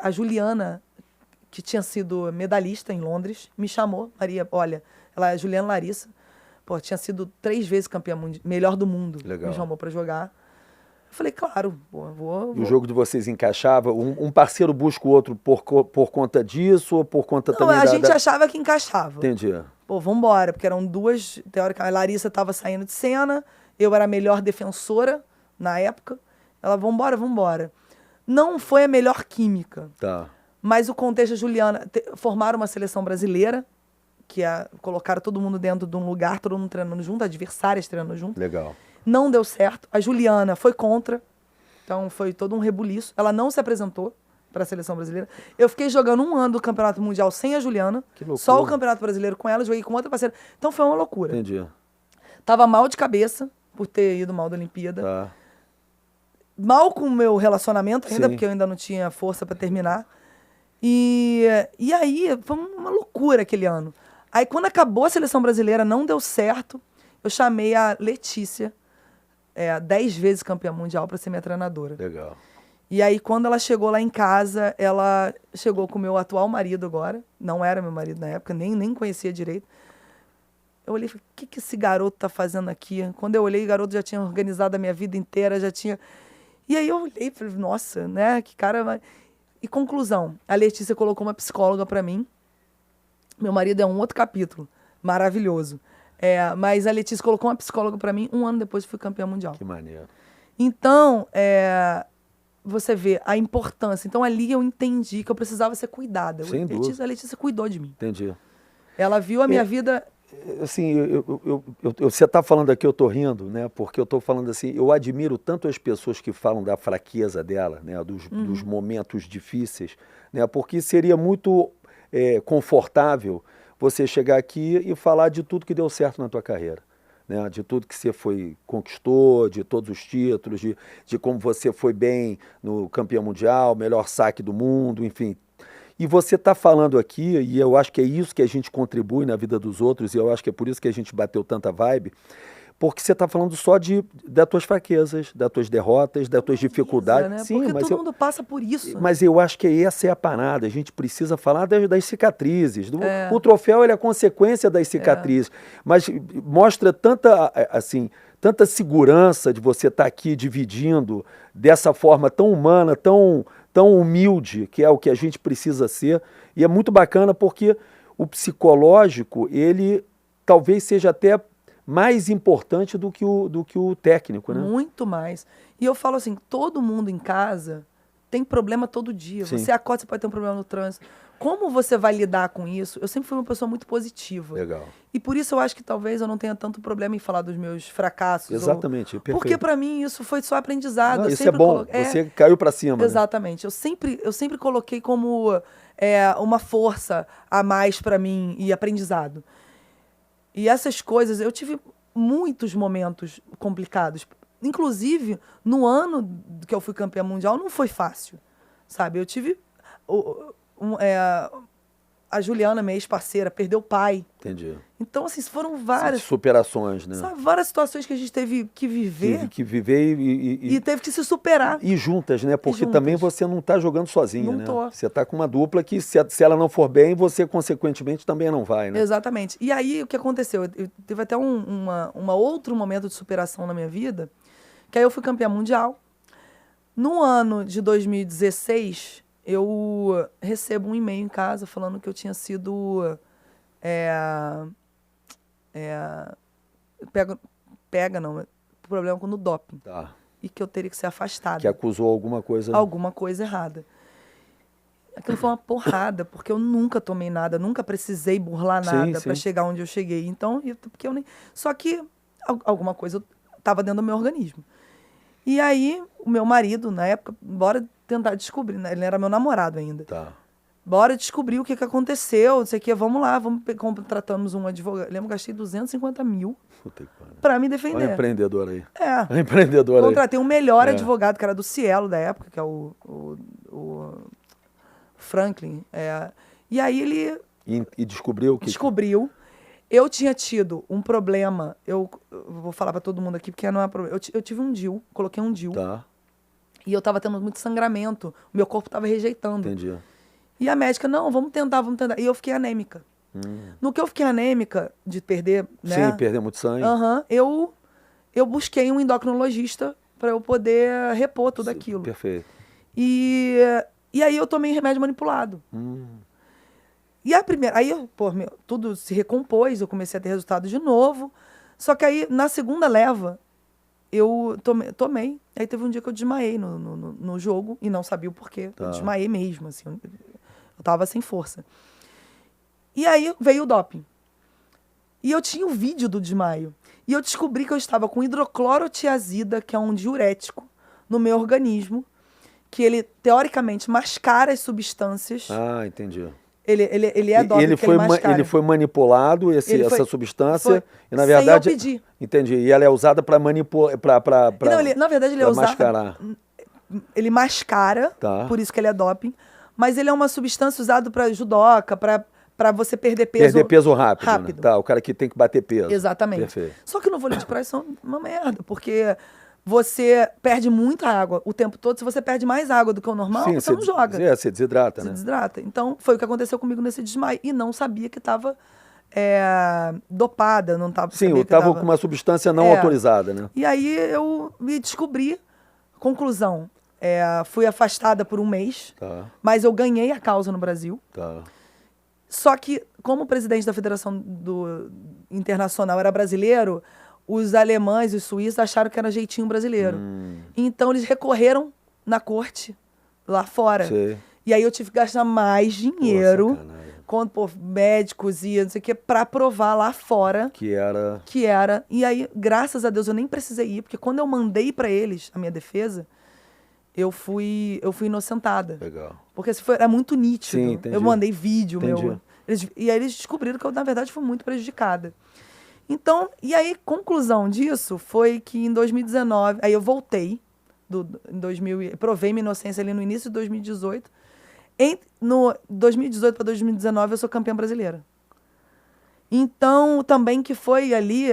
Speaker 2: A Juliana, que tinha sido medalhista em Londres, me chamou. Maria, olha, ela é Juliana Larissa. Pô, tinha sido 3 vezes campeã melhor do mundo.
Speaker 1: Legal.
Speaker 2: Me chamou pra jogar. Eu falei, claro, vou.
Speaker 1: E o jogo de vocês encaixava? Um parceiro busca o outro por conta disso ou por conta
Speaker 2: Não,
Speaker 1: também
Speaker 2: a gente achava que encaixava.
Speaker 1: Entendi.
Speaker 2: Pô, vambora, porque eram 2, teoricamente, a Larissa estava saindo de cena, eu era a melhor defensora na época. Ela, vambora. Não foi a melhor química.
Speaker 1: Tá.
Speaker 2: Mas o contexto, Juliana, formaram uma seleção brasileira, que colocaram todo mundo dentro de um lugar, todo mundo treinando junto, adversárias treinando junto.
Speaker 1: Legal.
Speaker 2: Não deu certo. A Juliana foi contra. Então foi todo um rebuliço. Ela não se apresentou para a seleção brasileira. Eu fiquei jogando um ano do Campeonato Mundial sem a Juliana.
Speaker 1: Que loucura.
Speaker 2: Só o Campeonato Brasileiro com ela, joguei com outra parceira. Então foi uma loucura.
Speaker 1: Entendi.
Speaker 2: Tava mal de cabeça por ter ido mal da Olimpíada.
Speaker 1: Tá.
Speaker 2: mal com o meu relacionamento ainda,
Speaker 1: Sim.
Speaker 2: porque eu ainda não tinha força para terminar. E aí, foi uma loucura aquele ano. Aí, quando acabou a seleção brasileira, não deu certo, eu chamei a Letícia, 10 vezes campeã mundial, para ser minha treinadora.
Speaker 1: Legal.
Speaker 2: E aí, quando ela chegou lá em casa, ela chegou com o meu atual marido agora. Não era meu marido na época, nem conhecia direito. Eu olhei e falei, o que esse garoto tá fazendo aqui? Quando eu olhei, o garoto já tinha organizado a minha vida inteira, já tinha... E aí eu olhei e falei, nossa, né, que cara... E conclusão, a Letícia colocou uma psicóloga para mim. Meu marido é um outro capítulo, maravilhoso. Mas a Letícia colocou uma psicóloga para mim, 1 ano depois eu fui campeã mundial.
Speaker 1: Que maneiro.
Speaker 2: Então, você vê a importância. Então, ali eu entendi que eu precisava ser cuidada.
Speaker 1: Sem dúvida.
Speaker 2: A Letícia cuidou de mim.
Speaker 1: Entendi.
Speaker 2: Ela viu a minha vida...
Speaker 1: Assim, você está falando aqui, eu estou rindo, né? Porque eu estou falando assim, eu admiro tanto as pessoas que falam da fraqueza dela, né? Dos momentos difíceis, né? Porque seria muito confortável você chegar aqui e falar de tudo que deu certo na tua carreira. Né, de tudo que você conquistou, de todos os títulos, de como você foi bem no campeão mundial, melhor saque do mundo, enfim. E você está falando aqui, e eu acho que é isso que a gente contribui na vida dos outros, e eu acho que é por isso que a gente bateu tanta vibe, porque você está falando só das tuas fraquezas, das tuas derrotas, das tuas dificuldades.
Speaker 2: Né?
Speaker 1: Sim,
Speaker 2: porque
Speaker 1: mas
Speaker 2: todo mundo passa por isso.
Speaker 1: Mas eu acho que essa é a parada. A gente precisa falar das cicatrizes. O troféu ele é a consequência das cicatrizes. Mas mostra tanta segurança de você estar aqui dividindo dessa forma tão humana, tão humilde, que é o que a gente precisa ser. E é muito bacana porque o psicológico, ele talvez seja até mais importante do que o técnico, né?
Speaker 2: Muito mais. E eu falo assim, todo mundo em casa tem problema todo dia.
Speaker 1: Sim.
Speaker 2: Você acorda, você pode ter um problema no trânsito. Como você vai lidar com isso? Eu sempre fui uma pessoa muito positiva.
Speaker 1: Legal.
Speaker 2: E por isso eu acho que talvez eu não tenha tanto problema em falar dos meus fracassos.
Speaker 1: Exatamente, perfeito.
Speaker 2: Porque para mim isso foi só aprendizado.
Speaker 1: Não, isso é bom, você caiu para cima.
Speaker 2: Exatamente. Né? Eu sempre coloquei como uma força a mais para mim e aprendizado. E essas coisas, eu tive muitos momentos complicados. Inclusive, no ano que eu fui campeã mundial, não foi fácil, sabe? Eu tive... a Juliana, minha ex-parceira, perdeu o pai.
Speaker 1: Entendi.
Speaker 2: Então, assim, foram várias...
Speaker 1: superações, né?
Speaker 2: Sabe, várias situações que a gente teve que viver.
Speaker 1: Que viver
Speaker 2: e teve que se superar.
Speaker 1: E juntas, né? Porque
Speaker 2: juntas.
Speaker 1: Também você não está jogando sozinha,
Speaker 2: não
Speaker 1: né?
Speaker 2: Tô.
Speaker 1: Você está com uma dupla que, se ela não for bem, você, consequentemente, também não vai, né?
Speaker 2: Exatamente. E aí, o que aconteceu? Eu teve até um outro momento de superação na minha vida, que aí eu fui campeã mundial. No ano de 2016... eu recebo um e-mail em casa falando que eu tinha sido problema com o doping.
Speaker 1: Tá.
Speaker 2: E que eu teria que ser afastada.
Speaker 1: Que acusou alguma coisa...
Speaker 2: Alguma coisa errada. Aquilo foi uma porrada, porque eu nunca tomei nada, nunca precisei burlar nada para chegar onde eu cheguei. Então, porque eu nem... Só que alguma coisa estava dentro do meu organismo. E aí, o meu marido, na época, bora tentar descobrir, né? Ele era meu namorado ainda.
Speaker 1: Tá.
Speaker 2: Bora descobrir o que aconteceu, não sei o que, vamos lá, contratamos um advogado. Eu lembro que gastei 250 mil para me defender.
Speaker 1: Olha a empreendedora aí.
Speaker 2: A
Speaker 1: empreendedora aí.
Speaker 2: Contratei um melhor advogado, que era do Cielo da época, que é o Franklin. E aí ele...
Speaker 1: E descobriu o que...
Speaker 2: Descobriu. Eu tinha tido um problema, eu vou falar para todo mundo aqui, porque não é problema. Eu tive um DIU, coloquei um DIU.
Speaker 1: Tá.
Speaker 2: E eu tava tendo muito sangramento, o meu corpo tava rejeitando.
Speaker 1: Entendi.
Speaker 2: E a médica, não, vamos tentar. E eu fiquei anêmica. No que eu fiquei anêmica, de perder, né?
Speaker 1: Sim, perder muito sangue.
Speaker 2: Eu busquei um endocrinologista para eu poder repor tudo aquilo.
Speaker 1: Perfeito.
Speaker 2: E aí eu tomei remédio manipulado. E tudo se recompôs, eu comecei a ter resultado de novo. Só que aí, na segunda leva, eu tomei. Aí teve um dia que eu desmaiei no jogo e não sabia o porquê.
Speaker 1: Tá.
Speaker 2: Eu desmaiei mesmo, assim. Eu tava sem força. E aí veio o doping. E eu tinha o vídeo do desmaio. E eu descobri que eu estava com hidroclorotiazida, que é um diurético, no meu organismo, que ele, teoricamente, mascara as substâncias.
Speaker 1: Ah, entendi.
Speaker 2: Ele é doping,
Speaker 1: ele foi manipulado, essa substância, e na verdade...
Speaker 2: Sem eu pedir.
Speaker 1: Entendi. E ela é usada para manipular,
Speaker 2: na verdade, ele é usado...
Speaker 1: mascarar.
Speaker 2: ele mascara,
Speaker 1: Tá.
Speaker 2: por isso que ele é doping, mas ele é uma substância usada para judoca, para você perder peso.
Speaker 1: Perder peso rápido.
Speaker 2: rápido.
Speaker 1: Né? Tá, o cara que tem que bater peso.
Speaker 2: Exatamente.
Speaker 1: Perfeito.
Speaker 2: Só que no vôlei de praia isso é uma merda, porque você perde muita água o tempo todo. Se você perde mais água do que o normal,
Speaker 1: Sim,
Speaker 2: você não joga.
Speaker 1: Você desidrata,
Speaker 2: Se
Speaker 1: né?
Speaker 2: desidrata. Então, foi o que aconteceu comigo nesse desmaio. E não sabia que estava dopada, não tava,
Speaker 1: Sim,
Speaker 2: sabia
Speaker 1: eu
Speaker 2: que
Speaker 1: tava
Speaker 2: tava...
Speaker 1: com uma substância não
Speaker 2: É.
Speaker 1: autorizada, né?
Speaker 2: E aí eu me descobri. Conclusão, fui afastada por um mês,
Speaker 1: Tá,
Speaker 2: mas eu ganhei a causa no Brasil.
Speaker 1: tá.
Speaker 2: Só que, como o presidente da Federação Internacional era brasileiro, os alemães e os suíços acharam que era jeitinho brasileiro. Então, eles recorreram na corte, lá fora.
Speaker 1: Sei.
Speaker 2: E aí eu tive que gastar mais dinheiro
Speaker 1: sacanagem.
Speaker 2: com médicos e não sei o que, pra provar lá fora
Speaker 1: Que era...
Speaker 2: que era. E aí, graças a Deus, eu nem precisei ir, porque quando eu mandei pra eles a minha defesa, eu fui inocentada.
Speaker 1: Legal.
Speaker 2: Porque era muito nítido.
Speaker 1: Sim, entendi.
Speaker 2: Eu mandei vídeo
Speaker 1: Entendi.
Speaker 2: meu. E aí eles descobriram que eu, na verdade, fui muito prejudicada. Então, e aí, conclusão disso foi que em 2019, aí eu voltei, em 2000, provei minha inocência ali no início de 2018. No 2018 para 2019, eu sou campeã brasileira. Então, também que foi ali,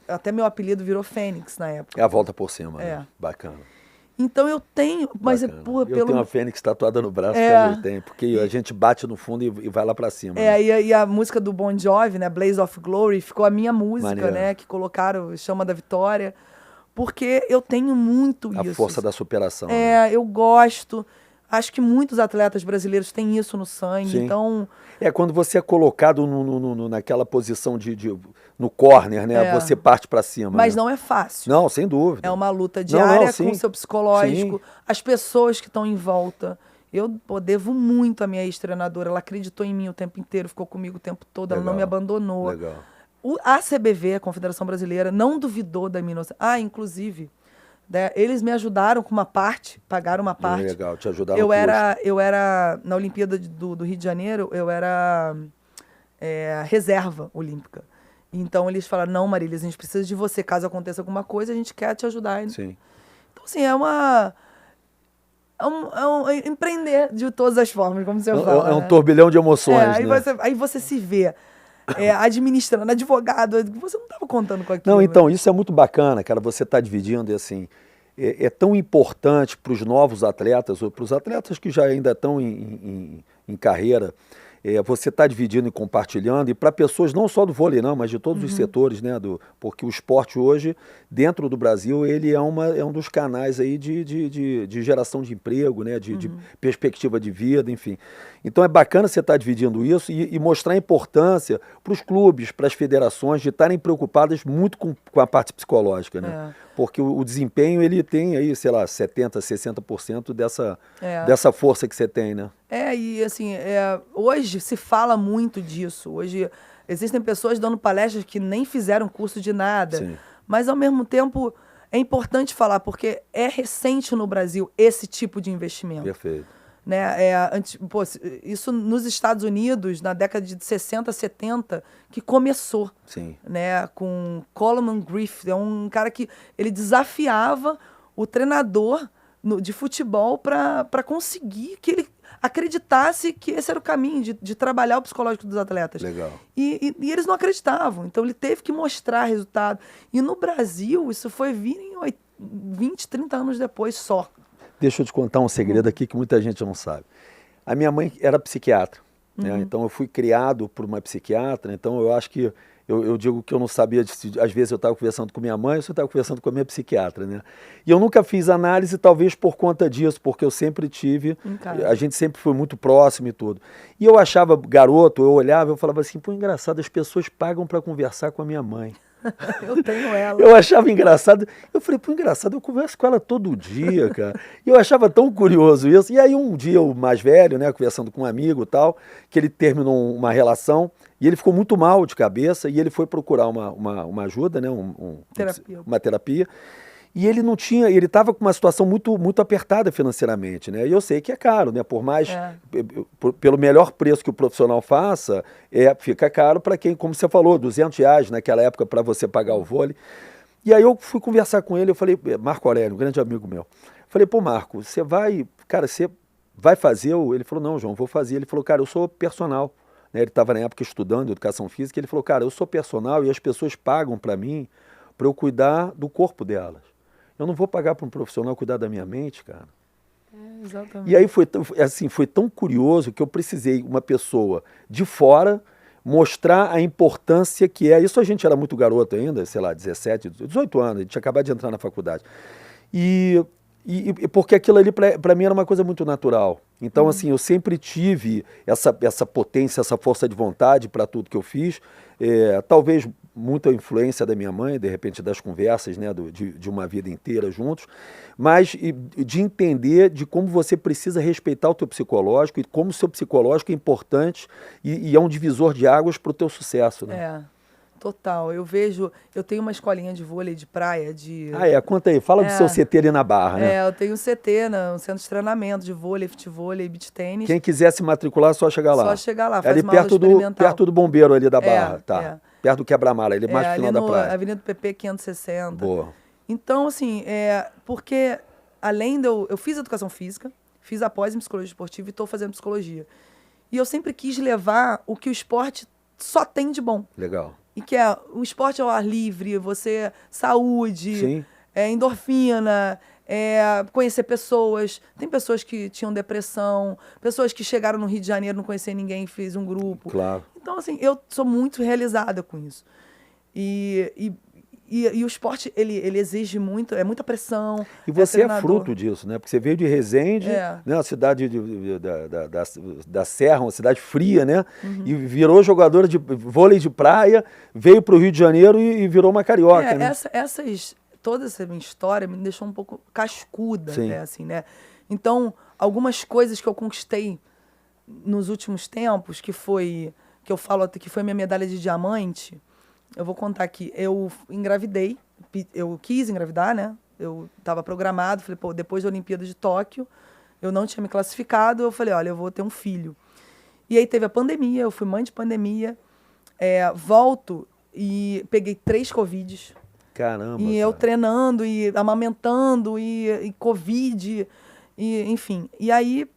Speaker 2: até meu apelido virou Fênix na época.
Speaker 1: É a volta por cima,
Speaker 2: É.
Speaker 1: né? Bacana.
Speaker 2: Então eu tenho, mas
Speaker 1: Bacana.
Speaker 2: pelo...
Speaker 1: Eu tenho uma fênix tatuada no braço, também tem, porque a gente bate no fundo e vai lá pra cima. né?
Speaker 2: E a música do Bon Jovi, né, Blaze of Glory, ficou a minha música,
Speaker 1: Maneiro.
Speaker 2: né, que colocaram Chama da Vitória, porque eu tenho muito
Speaker 1: A
Speaker 2: isso.
Speaker 1: força da superação. né?
Speaker 2: Eu gosto. Acho que muitos atletas brasileiros têm isso no sangue,
Speaker 1: Sim.
Speaker 2: então...
Speaker 1: Quando você é colocado naquela posição no corner, né? Você parte pra cima.
Speaker 2: Mas
Speaker 1: né?
Speaker 2: não é fácil.
Speaker 1: Não, sem dúvida.
Speaker 2: É uma luta diária
Speaker 1: sim.
Speaker 2: com o seu psicológico,
Speaker 1: Sim.
Speaker 2: as pessoas que estão em volta. Eu devo muito à minha ex-treinadora. Ela acreditou em mim o tempo inteiro, ficou comigo o tempo todo, ela não me abandonou.
Speaker 1: Legal.
Speaker 2: A CBV, a Confederação Brasileira, não duvidou da minha inocência. Inclusive, né, eles me ajudaram com uma parte, pagaram uma parte.
Speaker 1: Legal, te ajudaram
Speaker 2: Eu era, na Olimpíada do Rio de Janeiro, eu era reserva olímpica. Então eles falaram, não, Marília, a gente precisa de você, caso aconteça alguma coisa, a gente quer te ajudar.
Speaker 1: Sim.
Speaker 2: Então, assim, empreender de todas as formas, como você fala.
Speaker 1: É um
Speaker 2: né?
Speaker 1: turbilhão de emoções,
Speaker 2: aí,
Speaker 1: né?
Speaker 2: aí você se vê administrando, advogado, você não estava contando com aquilo.
Speaker 1: Não, então, isso é muito bacana, cara, você está dividindo e assim, é tão importante para os novos atletas, ou para os atletas que já ainda estão em carreira, você está dividindo e compartilhando, e para pessoas não só do vôlei, não, mas de todos os setores, né? Porque o esporte hoje, dentro do Brasil, ele é um dos canais aí de geração de emprego, né? De perspectiva de vida, enfim. Então é bacana você estar dividindo isso e mostrar a importância para os clubes, para as federações, de estarem preocupadas muito com a parte psicológica, né? Porque o desempenho, ele tem aí, sei lá, 70%, 60% dessa força que você tem, né?
Speaker 2: E assim, hoje se fala muito disso. Hoje existem pessoas dando palestras que nem fizeram curso de nada.
Speaker 1: Sim.
Speaker 2: Mas, ao mesmo tempo, é importante falar, porque é recente no Brasil esse tipo de investimento.
Speaker 1: Perfeito.
Speaker 2: Né? Isso nos Estados Unidos, na década de 60, 70, que começou.
Speaker 1: Sim.
Speaker 2: Né? Com Coleman Griffith, é um cara que ele desafiava o treinador de futebol para conseguir que ele acreditasse que esse era o caminho de trabalhar o psicológico dos atletas.
Speaker 1: Legal.
Speaker 2: E eles não acreditavam. Então, ele teve que mostrar resultado. E no Brasil, isso foi vir em 20, 30 anos depois só.
Speaker 1: Deixa eu te contar um segredo aqui que muita gente não sabe. A minha mãe era psiquiatra, né? Então eu fui criado por uma psiquiatra, então eu acho que eu digo que eu não sabia, às vezes eu estava conversando com minha mãe, ou eu estava conversando com a minha psiquiatra, né? E eu nunca fiz análise, talvez por conta disso, porque eu sempre tive, a gente sempre foi muito próximo e tudo. E eu achava, garoto, eu olhava, eu falava assim, pô, engraçado, as pessoas pagam para conversar com a minha mãe.
Speaker 2: Eu tenho ela.
Speaker 1: Eu achava engraçado. Eu falei, pô, engraçado, eu converso com ela todo dia, cara. E eu achava tão curioso isso. E aí um dia o mais velho, né, conversando com um amigo e tal, que ele terminou uma relação e ele ficou muito mal de cabeça e ele foi procurar uma ajuda, né, uma terapia. E ele não tinha, ele estava com uma situação muito, muito apertada financeiramente, né? E eu sei que é caro, né? Por mais, pelo melhor preço que o profissional faça, fica caro para quem, como você falou, R$200 naquela época para você pagar o vôlei. E aí eu fui conversar com ele, eu falei, Marco Aurélio, um grande amigo meu. Falei, pô, Marco, você vai fazer? Ele falou, não, João, vou fazer. Ele falou, cara, eu sou personal. Né? Ele estava na época estudando educação física, ele falou, cara, eu sou personal e as pessoas pagam para mim, para eu cuidar do corpo delas. Eu não vou pagar para um profissional cuidar da minha mente, cara.
Speaker 2: Exatamente.
Speaker 1: E aí foi tão curioso que eu precisei uma pessoa de fora mostrar a importância que é. Isso a gente era muito garoto ainda, sei lá, 17, 18 anos, a gente tinha acabado de entrar na faculdade. E porque aquilo ali para mim era uma coisa muito natural. Então, assim, eu sempre tive essa potência, essa força de vontade para tudo que eu fiz. Talvez muita influência da minha mãe, de repente das conversas, né, de uma vida inteira juntos, mas de entender de como você precisa respeitar o teu psicológico e como o seu psicológico é importante e é um divisor de águas para o teu sucesso. Né?
Speaker 2: Total. Eu tenho uma escolinha de vôlei de praia,
Speaker 1: conta aí, fala do seu CT ali na Barra, né?
Speaker 2: Eu tenho um CT, um centro de treinamento de vôlei, futevôlei, beach tênis.
Speaker 1: Quem quiser se matricular, é só chegar lá.
Speaker 2: Só chegar lá,
Speaker 1: faz uma aula experimental. Perto do bombeiro ali da Barra, tá. Perto do quebra-mar, ele é mais pro final da praia.
Speaker 2: Avenida do PP 560.
Speaker 1: Boa.
Speaker 2: Então, assim, porque além eu fiz educação física, fiz após em psicologia esportiva e estou fazendo psicologia. E eu sempre quis levar o que o esporte só tem de bom.
Speaker 1: Legal.
Speaker 2: E que o esporte ao ar livre, saúde,
Speaker 1: Sim.
Speaker 2: Endorfina, conhecer pessoas. Tem pessoas que tinham depressão, pessoas que chegaram no Rio de Janeiro, não conheciam ninguém, fez um grupo.
Speaker 1: Claro.
Speaker 2: Então, assim, eu sou muito realizada com isso. E o esporte, ele exige muito, é muita pressão.
Speaker 1: E você é fruto disso, né? Porque você veio de Resende, né? Uma cidade da Serra, uma cidade fria, né?
Speaker 2: Uhum.
Speaker 1: E virou jogadora de vôlei de praia, veio para o Rio de Janeiro e virou uma carioca, né?
Speaker 2: Toda essa minha história me deixou um pouco cascuda,
Speaker 1: Sim.
Speaker 2: né? Assim, né? Então, algumas coisas que eu conquistei nos últimos tempos, que eu falo que foi minha medalha de diamante. Eu vou contar aqui. Eu engravidei, eu quis engravidar, né? Eu estava programado, falei, pô, depois da Olimpíada de Tóquio, eu não tinha me classificado, eu falei, olha, eu vou ter um filho. E aí teve a pandemia, eu fui mãe de pandemia, volto e peguei 3 Covids.
Speaker 1: Caramba,
Speaker 2: E eu treinando, e amamentando, e Covid, enfim. E aí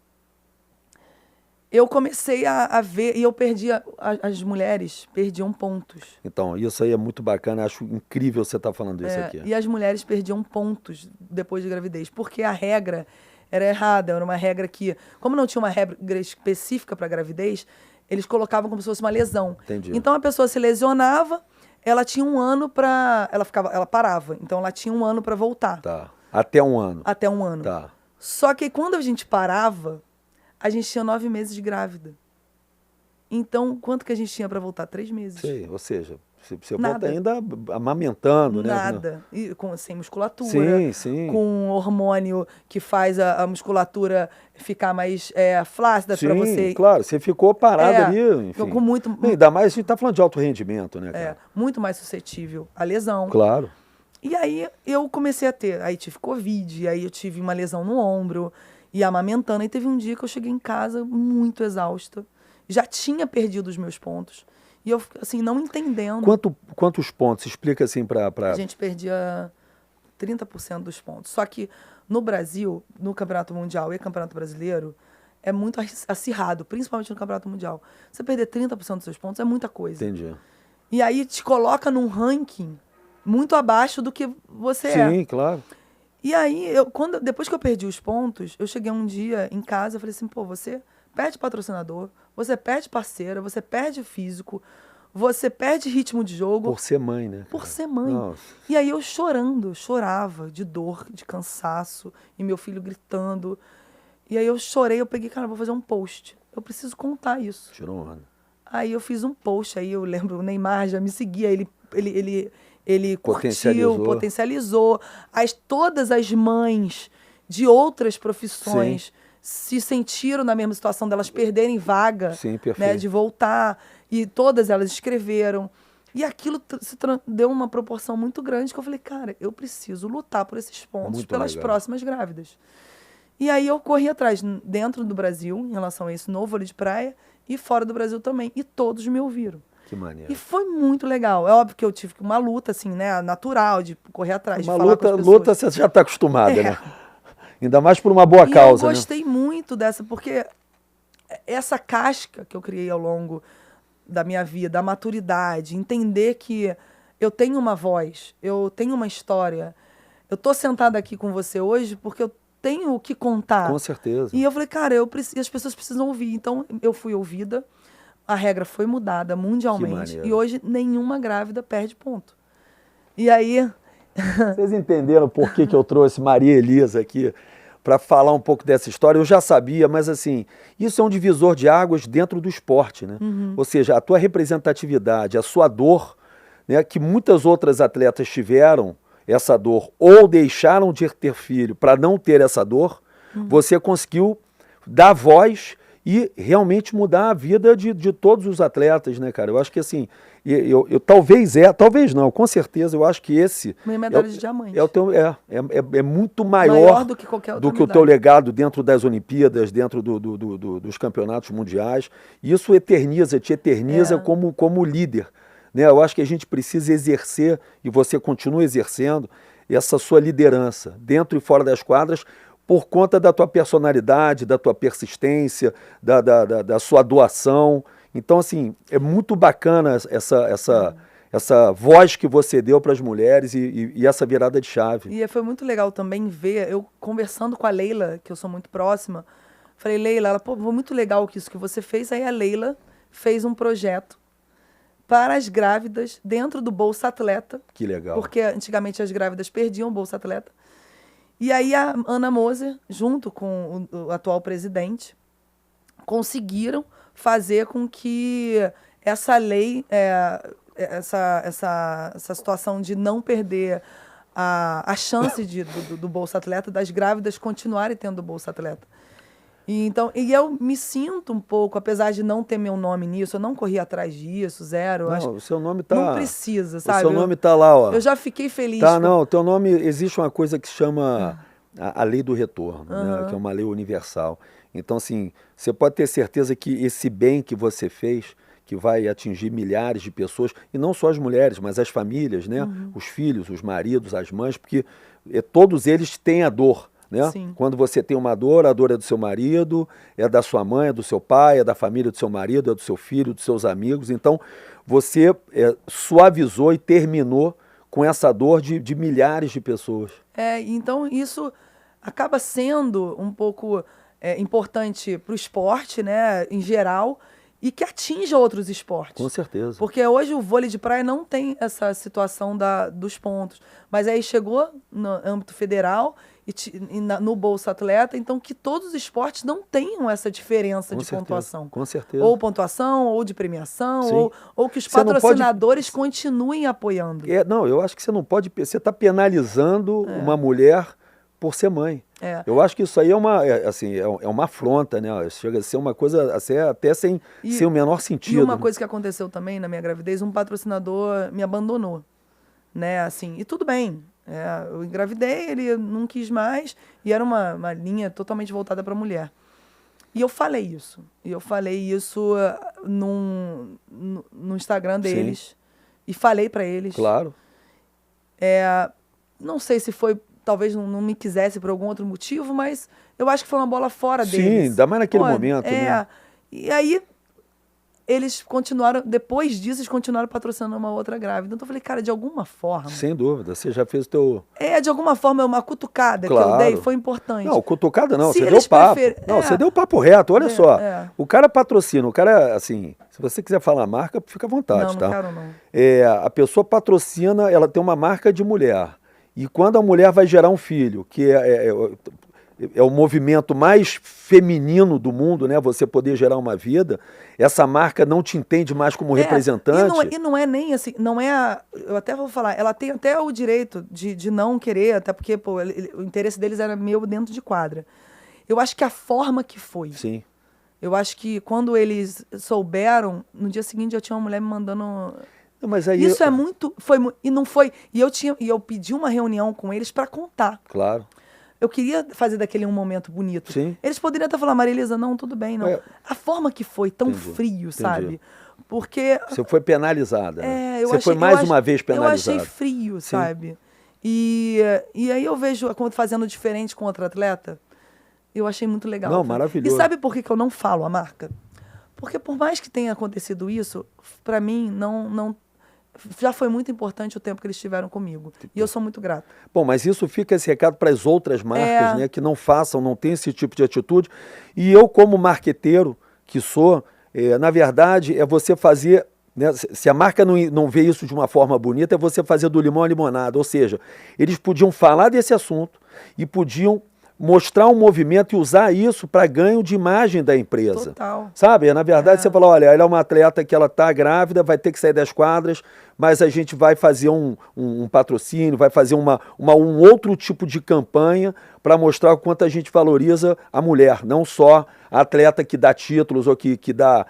Speaker 2: eu comecei a ver, e eu perdia, as mulheres perdiam pontos.
Speaker 1: Então, isso aí é muito bacana, acho incrível você estar falando isso aqui.
Speaker 2: E as mulheres perdiam pontos depois de gravidez, porque a regra era errada, era uma regra que, como não tinha uma regra específica para gravidez, eles colocavam como se fosse uma lesão.
Speaker 1: Entendi.
Speaker 2: Então a pessoa se lesionava, ela tinha um ano para, ela parava, então ela tinha um ano para voltar.
Speaker 1: Tá. Até um ano.
Speaker 2: Até um ano.
Speaker 1: Tá.
Speaker 2: Só que quando a gente parava, a gente tinha 9 meses de grávida. Então, quanto que a gente tinha para voltar? 3 meses.
Speaker 1: Sei, ou seja, você
Speaker 2: Nada.
Speaker 1: volta ainda amamentando, né?
Speaker 2: Nada. E sem musculatura.
Speaker 1: Sim, sim.
Speaker 2: Com hormônio que faz a musculatura ficar mais flácida para você.
Speaker 1: Sim, claro. Você ficou parado ali, enfim.
Speaker 2: Com muito...
Speaker 1: Ainda mais a gente tá falando de alto rendimento, né, cara?
Speaker 2: Muito mais suscetível à lesão.
Speaker 1: Claro.
Speaker 2: E aí eu comecei a ter. Aí tive Covid, aí eu tive uma lesão no ombro, e amamentando. Aí teve um dia que eu cheguei em casa muito exausta. Já tinha perdido os meus pontos. E eu, assim, não entendendo.
Speaker 1: Quantos pontos? Explica assim para...
Speaker 2: A gente perdia 30% dos pontos. Só que no Brasil, no Campeonato Mundial e Campeonato Brasileiro, é muito acirrado, principalmente no Campeonato Mundial. Você perder 30% dos seus pontos é muita coisa.
Speaker 1: Entendi.
Speaker 2: E aí te coloca num ranking muito abaixo do que você é.
Speaker 1: Sim, claro.
Speaker 2: E aí, depois que eu perdi os pontos, eu cheguei um dia em casa e falei assim, pô, você perde patrocinador, você perde parceira, você perde físico, você perde ritmo de jogo.
Speaker 1: Por ser mãe, né?
Speaker 2: Por ser mãe.
Speaker 1: Nossa.
Speaker 2: E aí eu chorava de dor, de cansaço, e meu filho gritando. E aí eu chorei, eu peguei, cara, vou fazer um post. Eu preciso contar isso.
Speaker 1: Tirou onda.
Speaker 2: Aí eu fiz um post, aí eu lembro, o Neymar já me seguia, ele curtiu, potencializou. Todas as mães de outras profissões se sentiram na mesma situação delas perderem vaga,
Speaker 1: sim, perfeito,
Speaker 2: né, de voltar. E todas elas escreveram. E aquilo deu uma proporção muito grande que eu falei, cara, eu preciso lutar por esses pontos
Speaker 1: muito
Speaker 2: pelas
Speaker 1: legal.
Speaker 2: próximas grávidas. E aí eu corri atrás, dentro do Brasil, em relação a isso, no vôlei de praia, e fora do Brasil também. E todos me ouviram.
Speaker 1: Que maneiro.
Speaker 2: E foi muito legal. É óbvio que eu tive uma luta, assim, né? Natural, de correr atrás, de
Speaker 1: Uma
Speaker 2: falar com as pessoas.
Speaker 1: luta você já está acostumada,
Speaker 2: É.
Speaker 1: né? Ainda mais por uma boa
Speaker 2: E
Speaker 1: causa,
Speaker 2: eu
Speaker 1: né?
Speaker 2: gostei muito dessa, porque essa casca que eu criei ao longo da minha vida, a maturidade, entender que eu tenho uma voz, eu tenho uma história. Eu tô sentada aqui com você hoje porque eu tenho o que contar.
Speaker 1: Com certeza.
Speaker 2: E eu falei, cara, as pessoas precisam ouvir. Então, eu fui ouvida, a regra foi mudada mundialmente.
Speaker 1: maneiro.
Speaker 2: E hoje, nenhuma grávida perde ponto. E aí...
Speaker 1: Vocês entenderam por que eu trouxe Maria Elisa aqui para falar um pouco dessa história? Eu já sabia, mas assim, isso é um divisor de águas dentro do esporte, né? Ou seja, a tua representatividade, a sua dor, né, que muitas outras atletas tiveram essa dor ou deixaram de ter filho para não ter essa dor, você conseguiu dar voz e realmente mudar a vida de todos os atletas, né, cara? Eu acho que assim, talvez não, com certeza, eu acho que esse
Speaker 2: Minha medalha de diamante.
Speaker 1: é muito maior
Speaker 2: do que qualquer outra
Speaker 1: do que o teu legado dentro das Olimpíadas, dentro dos campeonatos mundiais. Isso te eterniza como líder, né? Eu acho que a gente precisa exercer, e você continua exercendo, essa sua liderança, dentro e fora das quadras, por conta da tua personalidade, da tua persistência, da sua doação. Então, assim, é muito bacana essa voz que você deu para as mulheres e essa virada de chave.
Speaker 2: E foi muito legal também ver, eu conversando com a Leila, que eu sou muito próxima, falei, Leila, ela, pô, foi muito legal isso que você fez. Aí a Leila fez um projeto para as grávidas dentro do Bolsa Atleta.
Speaker 1: Que legal.
Speaker 2: Porque antigamente as grávidas perdiam o Bolsa Atleta. E aí a Ana Moser, junto com o atual presidente, conseguiram fazer com que essa lei, essa situação de não perder a chance do Bolsa Atleta, das grávidas continuarem tendo o Bolsa Atleta. E eu me sinto um pouco, apesar de não ter meu nome nisso, eu não corri atrás disso, zero.
Speaker 1: Não, o seu nome tá...
Speaker 2: Não precisa, sabe?
Speaker 1: O seu nome tá lá, ó.
Speaker 2: Eu já fiquei feliz.
Speaker 1: Tá, não, o teu nome, existe uma coisa que se chama a lei do retorno, né? Que é uma lei universal. Então, assim, você pode ter certeza que esse bem que você fez, que vai atingir milhares de pessoas, e não só as mulheres, mas as famílias, né? Os filhos, os maridos, as mães, porque todos eles têm a dor. Né? Quando você tem uma dor, a dor é do seu marido, é da sua mãe, é do seu pai, é da família do seu marido, é do seu filho, dos seus amigos. Então, você suavizou e terminou com essa dor de milhares de pessoas.
Speaker 2: Então isso acaba sendo um pouco importante para o esporte, né, em geral, e que atinja outros esportes.
Speaker 1: Com certeza.
Speaker 2: Porque hoje o vôlei de praia não tem essa situação dos pontos. Mas aí chegou no âmbito federal e no Bolsa Atleta, então que todos os esportes não tenham essa diferença de pontuação.
Speaker 1: Com certeza.
Speaker 2: Ou pontuação, ou de premiação, ou que os patrocinadores continuem apoiando.
Speaker 1: Não, eu acho que você não pode... Você está penalizando uma mulher por ser mãe. Eu acho que isso aí é uma afronta, né? Chega a ser uma coisa até sem o menor sentido.
Speaker 2: E uma coisa que aconteceu também na minha gravidez, um patrocinador me abandonou, né? Assim, e tudo bem. Eu engravidei, ele não quis mais, e era uma linha totalmente voltada para a mulher. E eu falei isso. No Instagram deles.
Speaker 1: Sim.
Speaker 2: E falei para eles.
Speaker 1: Claro.
Speaker 2: Não sei se foi... Talvez não me quisesse por algum outro motivo, mas eu acho que foi uma bola fora deles.
Speaker 1: Sim, ainda mais naquele momento, né?
Speaker 2: E aí, eles continuaram... Depois disso, eles continuaram patrocinando uma outra grávida. Então eu falei, cara, de alguma forma...
Speaker 1: Sem dúvida, você já fez o teu...
Speaker 2: de alguma forma, uma cutucada que eu dei foi importante.
Speaker 1: Não, cutucada não, você deu papo. Não, você deu papo reto, olha só. O cara patrocina, o cara, assim... Se você quiser falar a marca, fica à vontade,
Speaker 2: não,
Speaker 1: tá?
Speaker 2: Não quero, não.
Speaker 1: A pessoa patrocina, ela tem uma marca de mulher. E quando a mulher vai gerar um filho, que é o movimento mais feminino do mundo, né? Você poder gerar uma vida, essa marca não te entende mais como representante.
Speaker 2: E não é nem assim, eu até vou falar, ela tem até o direito de não querer, até porque o interesse deles era meu dentro de quadra. Eu acho que a forma que foi.
Speaker 1: Sim.
Speaker 2: Eu acho que quando eles souberam, no dia seguinte eu tinha uma mulher me mandando...
Speaker 1: Mas aí
Speaker 2: isso e não foi. E eu pedi uma reunião com eles para contar.
Speaker 1: Claro.
Speaker 2: Eu queria fazer daquele um momento bonito.
Speaker 1: Sim.
Speaker 2: Eles poderiam até falar, Maria Elisa, não, tudo bem, não. A forma que foi tão frio, sabe? Porque...
Speaker 1: Você foi penalizada, né?
Speaker 2: eu
Speaker 1: Você foi mais uma vez penalizada.
Speaker 2: Eu achei frio, sabe? E aí eu vejo fazendo diferente com outro atleta, eu achei muito legal.
Speaker 1: Não, maravilhoso.
Speaker 2: E sabe por que eu não falo a marca? Porque por mais que tenha acontecido isso, para mim, não já foi muito importante o tempo que eles tiveram comigo. E eu sou muito grata.
Speaker 1: Bom, mas isso fica esse recado para as outras marcas, né, que não façam, não tenham esse tipo de atitude. E eu, como marqueteiro que sou, na verdade, é você fazer... Né, se a marca não vê isso de uma forma bonita, é você fazer do limão a limonada. Ou seja, eles podiam falar desse assunto e podiam mostrar um movimento e usar isso para ganho de imagem da empresa.
Speaker 2: Total.
Speaker 1: Sabe? Na verdade, você fala, olha, ela é uma atleta que ela está grávida, vai ter que sair das quadras, mas a gente vai fazer um patrocínio, vai fazer um outro tipo de campanha para mostrar o quanto a gente valoriza a mulher, não só a atleta que dá títulos ou que dá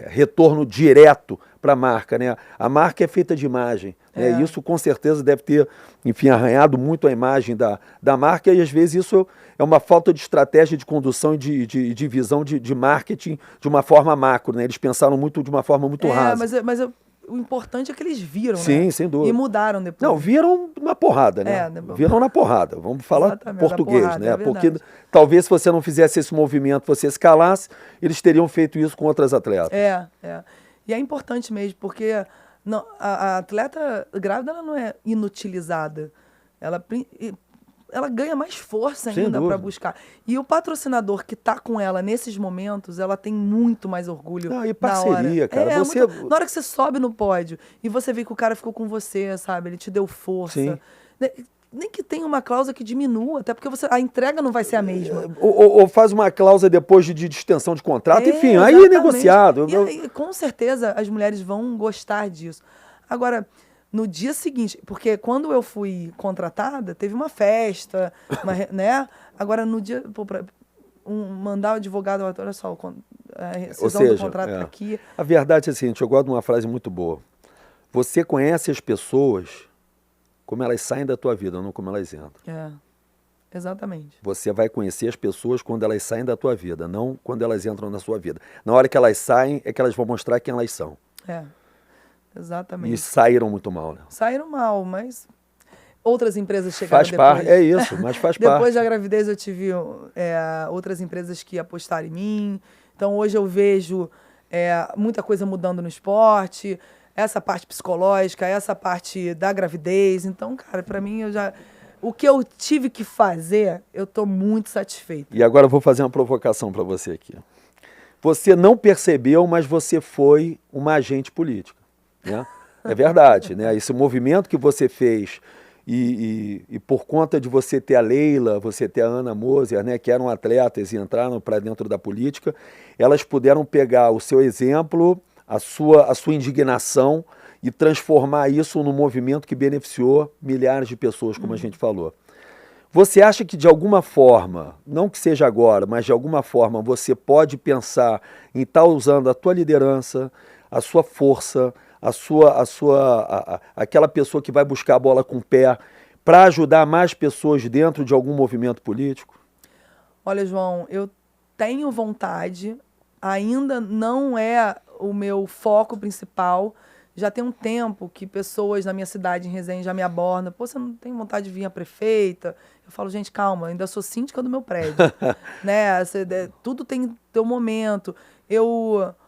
Speaker 1: retorno direto para a marca, né? A marca é feita de imagem. Né? Isso com certeza deve ter, enfim, arranhado muito a imagem da marca e às vezes isso é uma falta de estratégia de condução e de visão de marketing de uma forma macro, né? Eles pensaram muito de uma forma muito rasa.
Speaker 2: Mas o importante é que eles viram,
Speaker 1: sim,
Speaker 2: né?
Speaker 1: Sem dúvida.
Speaker 2: E mudaram depois.
Speaker 1: Não, viram na porrada, né? Viram na porrada. Vamos falar
Speaker 2: exatamente,
Speaker 1: português,
Speaker 2: porrada,
Speaker 1: né?
Speaker 2: Porque
Speaker 1: talvez se você não fizesse esse movimento, você escalasse, eles teriam feito isso com outras atletas.
Speaker 2: E é importante mesmo, porque a atleta grávida ela não é inutilizada. Ela ganha mais força ainda para buscar. E o patrocinador que está com ela nesses momentos, ela tem muito mais orgulho.
Speaker 1: E parceria, cara.
Speaker 2: Na hora que você sobe no pódio e você vê que o cara ficou com você, sabe? Ele te deu força.
Speaker 1: Sim.
Speaker 2: Nem que tenha uma cláusula que diminua, até porque a entrega não vai ser a mesma.
Speaker 1: Ou faz uma cláusula depois de extensão de contrato, enfim, aí é negociado.
Speaker 2: E com certeza as mulheres vão gostar disso. Agora, no dia seguinte, porque quando eu fui contratada, teve uma festa, né? Agora, no dia, mandar o advogado, olha só, a rescisão do contrato tá aqui.
Speaker 1: A verdade é a seguinte, eu gosto de uma frase muito boa. Você conhece as pessoas como elas saem da tua vida, não como elas entram.
Speaker 2: Exatamente.
Speaker 1: Você vai conhecer as pessoas quando elas saem da tua vida, não quando elas entram na sua vida. Na hora que elas saem, é que elas vão mostrar quem elas são.
Speaker 2: Exatamente.
Speaker 1: E saíram muito mal, né?
Speaker 2: Saíram mal, mas outras empresas chegaram depois.
Speaker 1: Faz parte, é isso, mas faz parte.
Speaker 2: Depois da gravidez eu tive outras empresas que apostaram em mim. Então hoje eu vejo muita coisa mudando no esporte, essa parte psicológica, essa parte da gravidez. Então, cara, para mim o que eu tive que fazer, eu tô muito satisfeita.
Speaker 1: E agora eu vou fazer uma provocação para você aqui. Você não percebeu, mas você foi uma agente política. Né? É verdade, né? Esse movimento que você fez e por conta de você ter a Leila, você ter a Ana Moser, né, que eram atletas e entraram para dentro da política, elas puderam pegar o seu exemplo, a sua indignação e transformar isso num movimento que beneficiou milhares de pessoas, como a gente falou. Você acha que de alguma forma, não que seja agora, mas de alguma forma você pode pensar em estar usando a tua liderança, a sua força, aquela pessoa que vai buscar a bola com o pé para ajudar mais pessoas dentro de algum movimento político?
Speaker 2: Olha, João, eu tenho vontade, ainda não é o meu foco principal. Já tem um tempo que pessoas na minha cidade, em Resende, já me abordam. Pô, você não tem vontade de vir a prefeita? Eu falo, gente, calma, ainda sou síndica do meu prédio. Né? Tudo tem teu momento.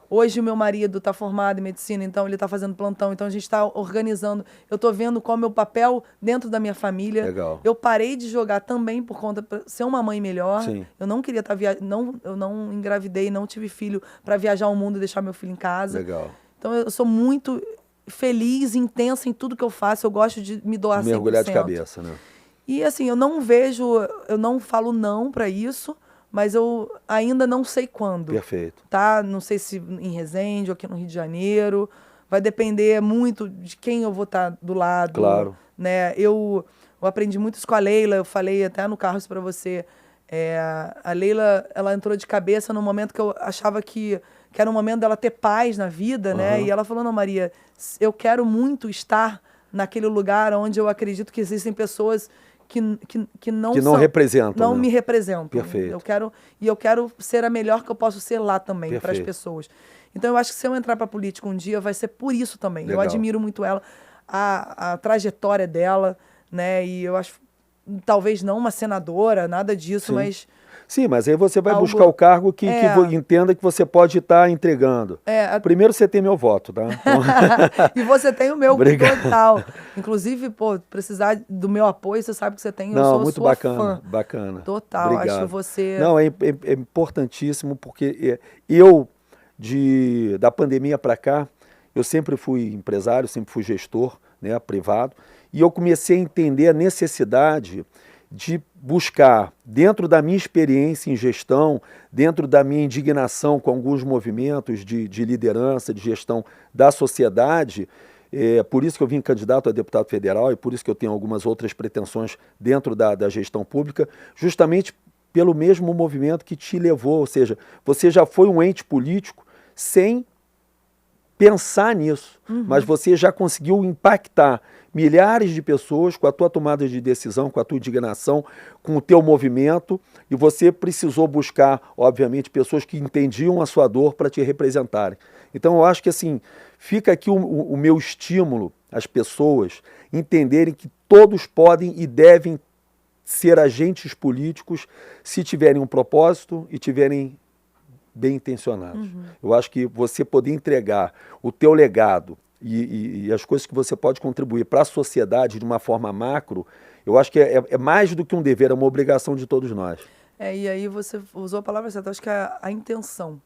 Speaker 2: Hoje o meu marido está formado em medicina, então ele está fazendo plantão, então a gente está organizando. Eu estou vendo qual é o meu papel dentro da minha família.
Speaker 1: Legal.
Speaker 2: Eu parei de jogar também por conta de ser uma mãe melhor.
Speaker 1: Sim.
Speaker 2: Eu não queria estar eu não engravidei, não tive filho para viajar o mundo e deixar meu filho em casa.
Speaker 1: Legal.
Speaker 2: Então eu sou muito feliz, intensa em tudo que eu faço. Eu gosto de me doar 100%.
Speaker 1: Mergulhar de cabeça, né?
Speaker 2: E assim, eu não falo não para isso, mas eu ainda não sei quando.
Speaker 1: Perfeito.
Speaker 2: Tá? Não sei se em Resende ou aqui no Rio de Janeiro. Vai depender muito de quem eu vou estar do lado.
Speaker 1: Claro.
Speaker 2: Né? Eu aprendi muito isso com a Leila, eu falei até no carro isso para você. A Leila, ela entrou de cabeça no momento que eu achava que era um momento dela ter paz na vida, né? E ela falou, não, Maria, eu quero muito estar naquele lugar onde eu acredito que existem pessoas que não
Speaker 1: representam,
Speaker 2: não
Speaker 1: né?
Speaker 2: me representam.
Speaker 1: Perfeito.
Speaker 2: Eu quero ser a melhor que eu posso ser lá também para as pessoas. Então eu acho que se eu entrar para política um dia, vai ser por isso também.
Speaker 1: Legal.
Speaker 2: Eu admiro muito ela, a trajetória dela, né? E eu acho, talvez não uma senadora, nada disso, mas...
Speaker 1: Sim, mas aí você vai
Speaker 2: algo...
Speaker 1: buscar o cargo que entenda que você pode estar entregando. Primeiro você tem meu voto, tá? Então...
Speaker 2: E você tem o meu
Speaker 1: Obrigado.
Speaker 2: total. Inclusive, pô, precisar do meu apoio, você sabe que você tem. Eu sou
Speaker 1: muito
Speaker 2: sua
Speaker 1: bacana,
Speaker 2: fã.
Speaker 1: bacana.
Speaker 2: Total,
Speaker 1: Obrigado.
Speaker 2: acho você...
Speaker 1: Não, é importantíssimo, porque da pandemia para cá, eu sempre fui empresário, sempre fui gestor, né, privado, e eu comecei a entender a necessidade de buscar, dentro da minha experiência em gestão, dentro da minha indignação com alguns movimentos de liderança, de gestão da sociedade, por isso que eu vim candidato a deputado federal e por isso que eu tenho algumas outras pretensões dentro da gestão pública, justamente pelo mesmo movimento que te levou, ou seja, você já foi um ente político sem pensar nisso, mas você já conseguiu impactar milhares de pessoas com a tua tomada de decisão, com a tua indignação, com o teu movimento, e você precisou buscar, obviamente, pessoas que entendiam a sua dor para te representarem. Então eu acho que assim, fica aqui o meu estímulo às pessoas entenderem que todos podem e devem ser agentes políticos se tiverem um propósito e tiverem bem intencionados. Eu acho que você poder entregar o teu legado e as coisas que você pode contribuir para a sociedade de uma forma macro, eu acho que é mais do que um dever, é uma obrigação de todos nós.
Speaker 2: E aí você usou a palavra certa, eu acho que é a intenção.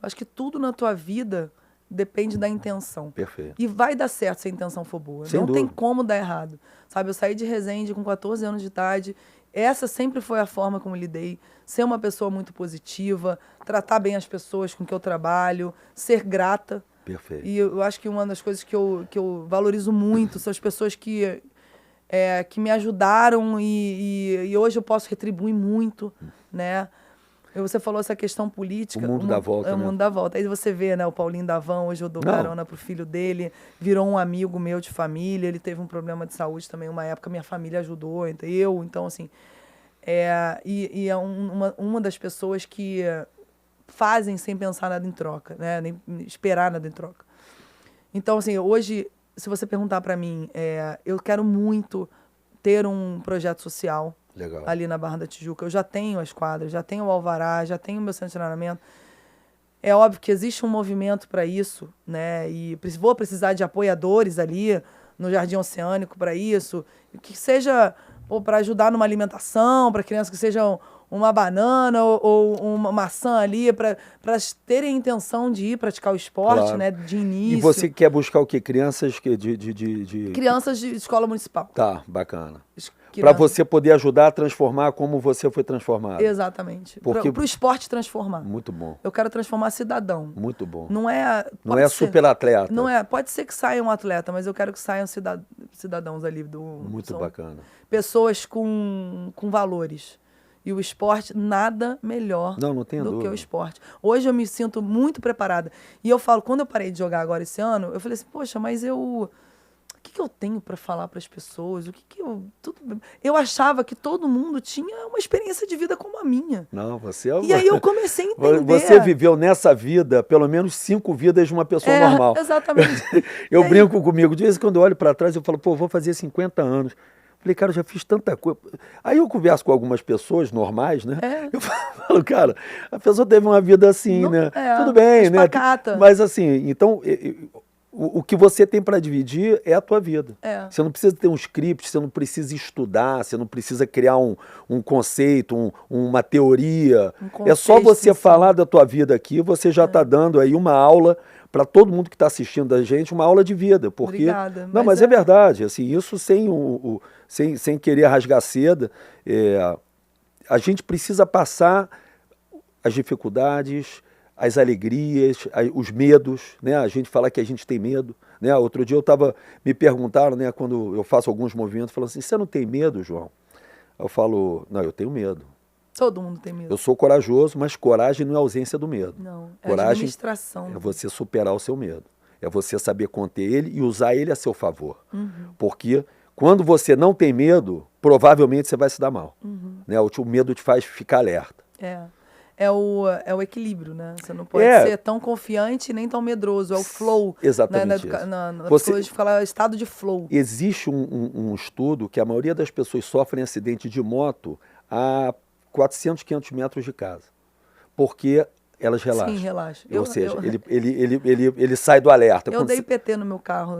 Speaker 2: Eu acho que tudo na tua vida depende da intenção.
Speaker 1: Perfeito.
Speaker 2: E vai dar certo se a intenção for boa.
Speaker 1: Sem
Speaker 2: Não
Speaker 1: dúvida.
Speaker 2: tem como dar errado. Sabe, eu saí de Resende com 14 anos de idade. Essa sempre foi a forma como eu lidei. Ser uma pessoa muito positiva, tratar bem as pessoas com que eu trabalho, ser grata.
Speaker 1: Perfeito.
Speaker 2: E eu acho que uma das coisas que eu valorizo muito são as pessoas que me ajudaram e hoje eu posso retribuir muito, né? Você falou essa questão política.
Speaker 1: O mundo dá volta,
Speaker 2: o mundo dá volta. Aí você vê, né, o Paulinho Davão, hoje eu dou carona pro filho dele, virou um amigo meu de família, ele teve um problema de saúde também, uma época minha família ajudou, então assim, é uma das pessoas que fazem sem pensar nada em troca, né, nem esperar nada em troca. Então, assim, hoje, se você perguntar para mim, eu quero muito ter um projeto social.
Speaker 1: Legal.
Speaker 2: Ali na Barra da Tijuca. Eu já tenho as quadras, já tenho o alvará, já tenho o meu centro de treinamento. É óbvio que existe um movimento para isso, né? E vou precisar de apoiadores ali no Jardim Oceânico para isso, que seja para ajudar numa alimentação, para crianças que sejam uma banana ou uma maçã ali, para terem a intenção de ir praticar o esporte, claro, né? De início.
Speaker 1: E você quer buscar o quê? Crianças
Speaker 2: Crianças de escola municipal.
Speaker 1: Tá, bacana. Para você poder ajudar a transformar como você foi transformado.
Speaker 2: Exatamente. Para o esporte transformar.
Speaker 1: Muito bom.
Speaker 2: Eu quero transformar cidadão.
Speaker 1: Muito bom.
Speaker 2: Não é
Speaker 1: super atleta.
Speaker 2: Não é. Pode ser que saia um atleta, mas eu quero que saiam cidadãos ali do.
Speaker 1: Muito bacana.
Speaker 2: Pessoas com valores. E o esporte, nada melhor
Speaker 1: do que
Speaker 2: o esporte. Hoje eu me sinto muito preparada. E eu falo, quando eu parei de jogar agora esse ano, eu falei assim, poxa, mas o que eu tenho para falar para as pessoas? Eu achava que todo mundo tinha uma experiência de vida como a minha.
Speaker 1: Não, você...
Speaker 2: E aí eu comecei a entender.
Speaker 1: Você viveu nessa vida pelo menos 5 vidas de uma pessoa normal.
Speaker 2: Exatamente.
Speaker 1: Eu brinco comigo. De vez em quando eu olho para trás, eu falo, vou fazer 50 anos. Falei, cara, eu já fiz tanta coisa. Aí eu converso com algumas pessoas normais, né? Eu falo, cara, a pessoa teve uma vida assim, né? Tudo bem, né? Mas assim, então... O que você tem para dividir é a tua vida. Você não precisa ter um script, você não precisa estudar, você não precisa criar um conceito, uma teoria. É só você falar da tua vida aqui, você já está dando aí uma aula para todo mundo que está assistindo a gente, uma aula de vida. Porque...
Speaker 2: Obrigada.
Speaker 1: Não, mas é verdade. Assim, isso sem querer rasgar seda, a gente precisa passar as dificuldades, as alegrias, os medos, né? A gente fala que a gente tem medo, né? Outro dia me perguntaram, né, quando eu faço alguns movimentos, falando assim, você não tem medo, João? Eu falo, não, eu tenho medo.
Speaker 2: Todo mundo tem medo.
Speaker 1: Eu sou corajoso, mas coragem não é ausência do medo.
Speaker 2: Não,
Speaker 1: coragem
Speaker 2: administração.
Speaker 1: É você superar o seu medo. É você saber conter ele e usar ele a seu favor. Porque quando você não tem medo, provavelmente você vai se dar mal. Né? O medo te faz ficar alerta.
Speaker 2: é o equilíbrio, né? Você não pode ser tão confiante nem tão medroso. É o flow.
Speaker 1: Exatamente.
Speaker 2: Na psicologia fala estado de flow.
Speaker 1: Existe um estudo que a maioria das pessoas sofrem acidente de moto a 400, 500 metros de casa. Porque elas relaxam.
Speaker 2: Sim, relaxa.
Speaker 1: Ou seja, ele sai do alerta.
Speaker 2: Eu dei PT no meu carro.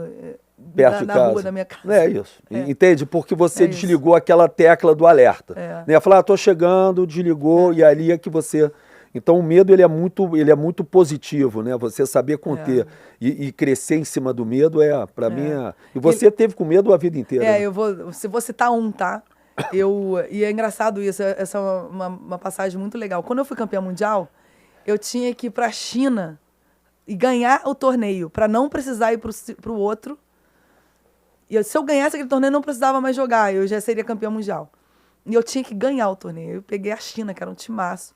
Speaker 1: Perto de casa.
Speaker 2: Na rua da minha casa.
Speaker 1: É isso. Entende? Porque você desligou aquela tecla do alerta. Né? Falar, tô chegando, desligou, e ali é que você... Então o medo ele é muito positivo, né? Você saber conter e crescer em cima do medo para mim é... E você teve com medo a vida inteira. Né?
Speaker 2: Eu vou citar tá? E é engraçado isso, essa é uma passagem muito legal. Quando eu fui campeã mundial, eu tinha que ir para a China e ganhar o torneio, para não precisar ir para o outro. E se eu ganhasse aquele torneio, eu não precisava mais jogar, eu já seria campeã mundial. E eu tinha que ganhar o torneio. Eu peguei a China, que era um timaço.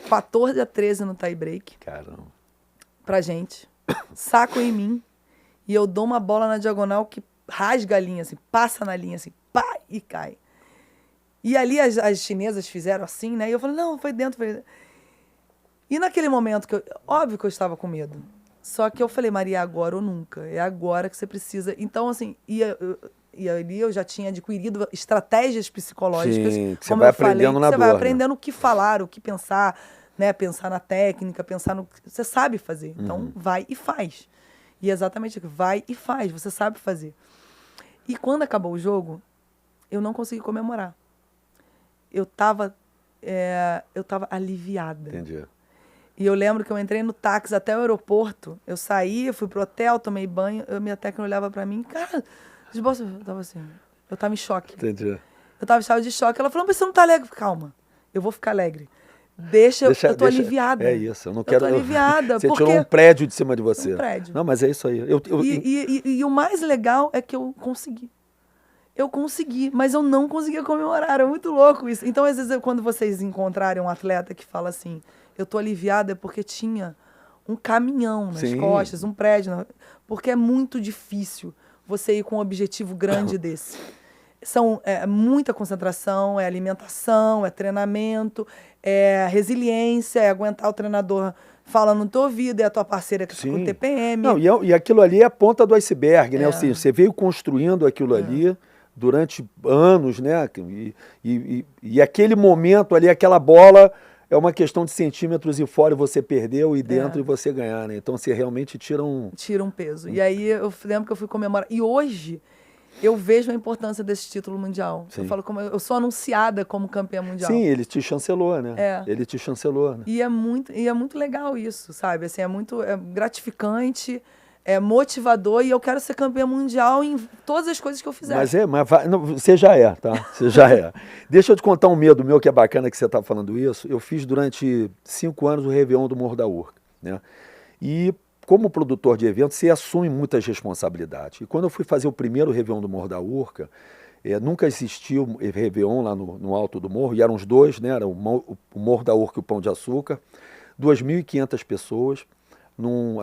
Speaker 2: 14-13 no tie break.
Speaker 1: Caramba.
Speaker 2: Pra gente. Saco em mim. E eu dou uma bola na diagonal que rasga a linha, assim, passa na linha, assim, pá, e cai. E ali as chinesas fizeram assim, né? E eu falei, não, foi dentro, foi dentro. E naquele momento, óbvio que eu estava com medo. Só que eu falei, Maria, é agora ou nunca. É agora que você precisa. Então, assim, e ali eu já tinha adquirido estratégias psicológicas.
Speaker 1: Sim, que você
Speaker 2: como
Speaker 1: vai
Speaker 2: eu falei,
Speaker 1: aprendendo na
Speaker 2: você
Speaker 1: dor,
Speaker 2: vai aprendendo o que falar, o que pensar, né? Pensar na técnica, pensar no que você sabe fazer. Então, vai e faz. E exatamente, vai e faz, você sabe fazer. E quando acabou o jogo, eu não consegui comemorar. Eu tava aliviada.
Speaker 1: Entendi.
Speaker 2: E eu lembro que eu entrei no táxi até o aeroporto, eu saí, fui pro hotel, tomei banho, minha técnica olhava pra mim, cara, eu tava assim, eu tava em choque.
Speaker 1: Entendi.
Speaker 2: Eu tava em estado de choque. Ela falou, mas você não tá alegre? Calma, eu vou ficar alegre. Eu tô aliviada.
Speaker 1: É isso, eu não quero...
Speaker 2: Eu tô aliviada.
Speaker 1: Você tirou um prédio de cima de você.
Speaker 2: Um prédio.
Speaker 1: Não, mas é isso aí.
Speaker 2: E o mais legal é que eu consegui. Eu consegui, mas eu não conseguia comemorar. É muito louco isso. Então, às vezes, quando vocês encontrarem um atleta que fala assim, eu tô aliviada, é porque tinha um caminhão nas costas, um prédio. Porque é muito difícil você ir com um objetivo grande desse. É muita concentração, é alimentação, é treinamento, é resiliência, é aguentar o treinador falando no teu ouvido, é a tua parceira que fica com TPM.
Speaker 1: Não, e aquilo ali é a ponta do iceberg, né? Assim, você veio construindo aquilo ali durante anos, né? E aquele momento ali, aquela bola, é uma questão de centímetros e fora, e você perdeu, e dentro e você ganhar, né? Então você realmente tira um peso.
Speaker 2: E aí eu lembro que eu fui comemorar. E hoje eu vejo a importância desse título mundial.
Speaker 1: Sim.
Speaker 2: Eu falo como eu sou anunciada como campeã mundial.
Speaker 1: Sim, ele te chancelou, né? Ele te chancelou, né?
Speaker 2: E é muito legal isso, sabe? Assim, é gratificante, é motivador, e eu quero ser campeã mundial em todas as coisas que eu fizer.
Speaker 1: Você já é, tá? Você já é. Deixa eu te contar um medo meu que é bacana que você está falando isso. Eu fiz durante 5 anos o Réveillon do Morro da Urca, né? E como produtor de eventos, você assume muitas responsabilidades. E quando eu fui fazer o primeiro Réveillon do Morro da Urca, nunca existiu Réveillon lá no alto do morro, e eram os dois, né? Era o Morro da Urca e o Pão de Açúcar, 2.500 pessoas.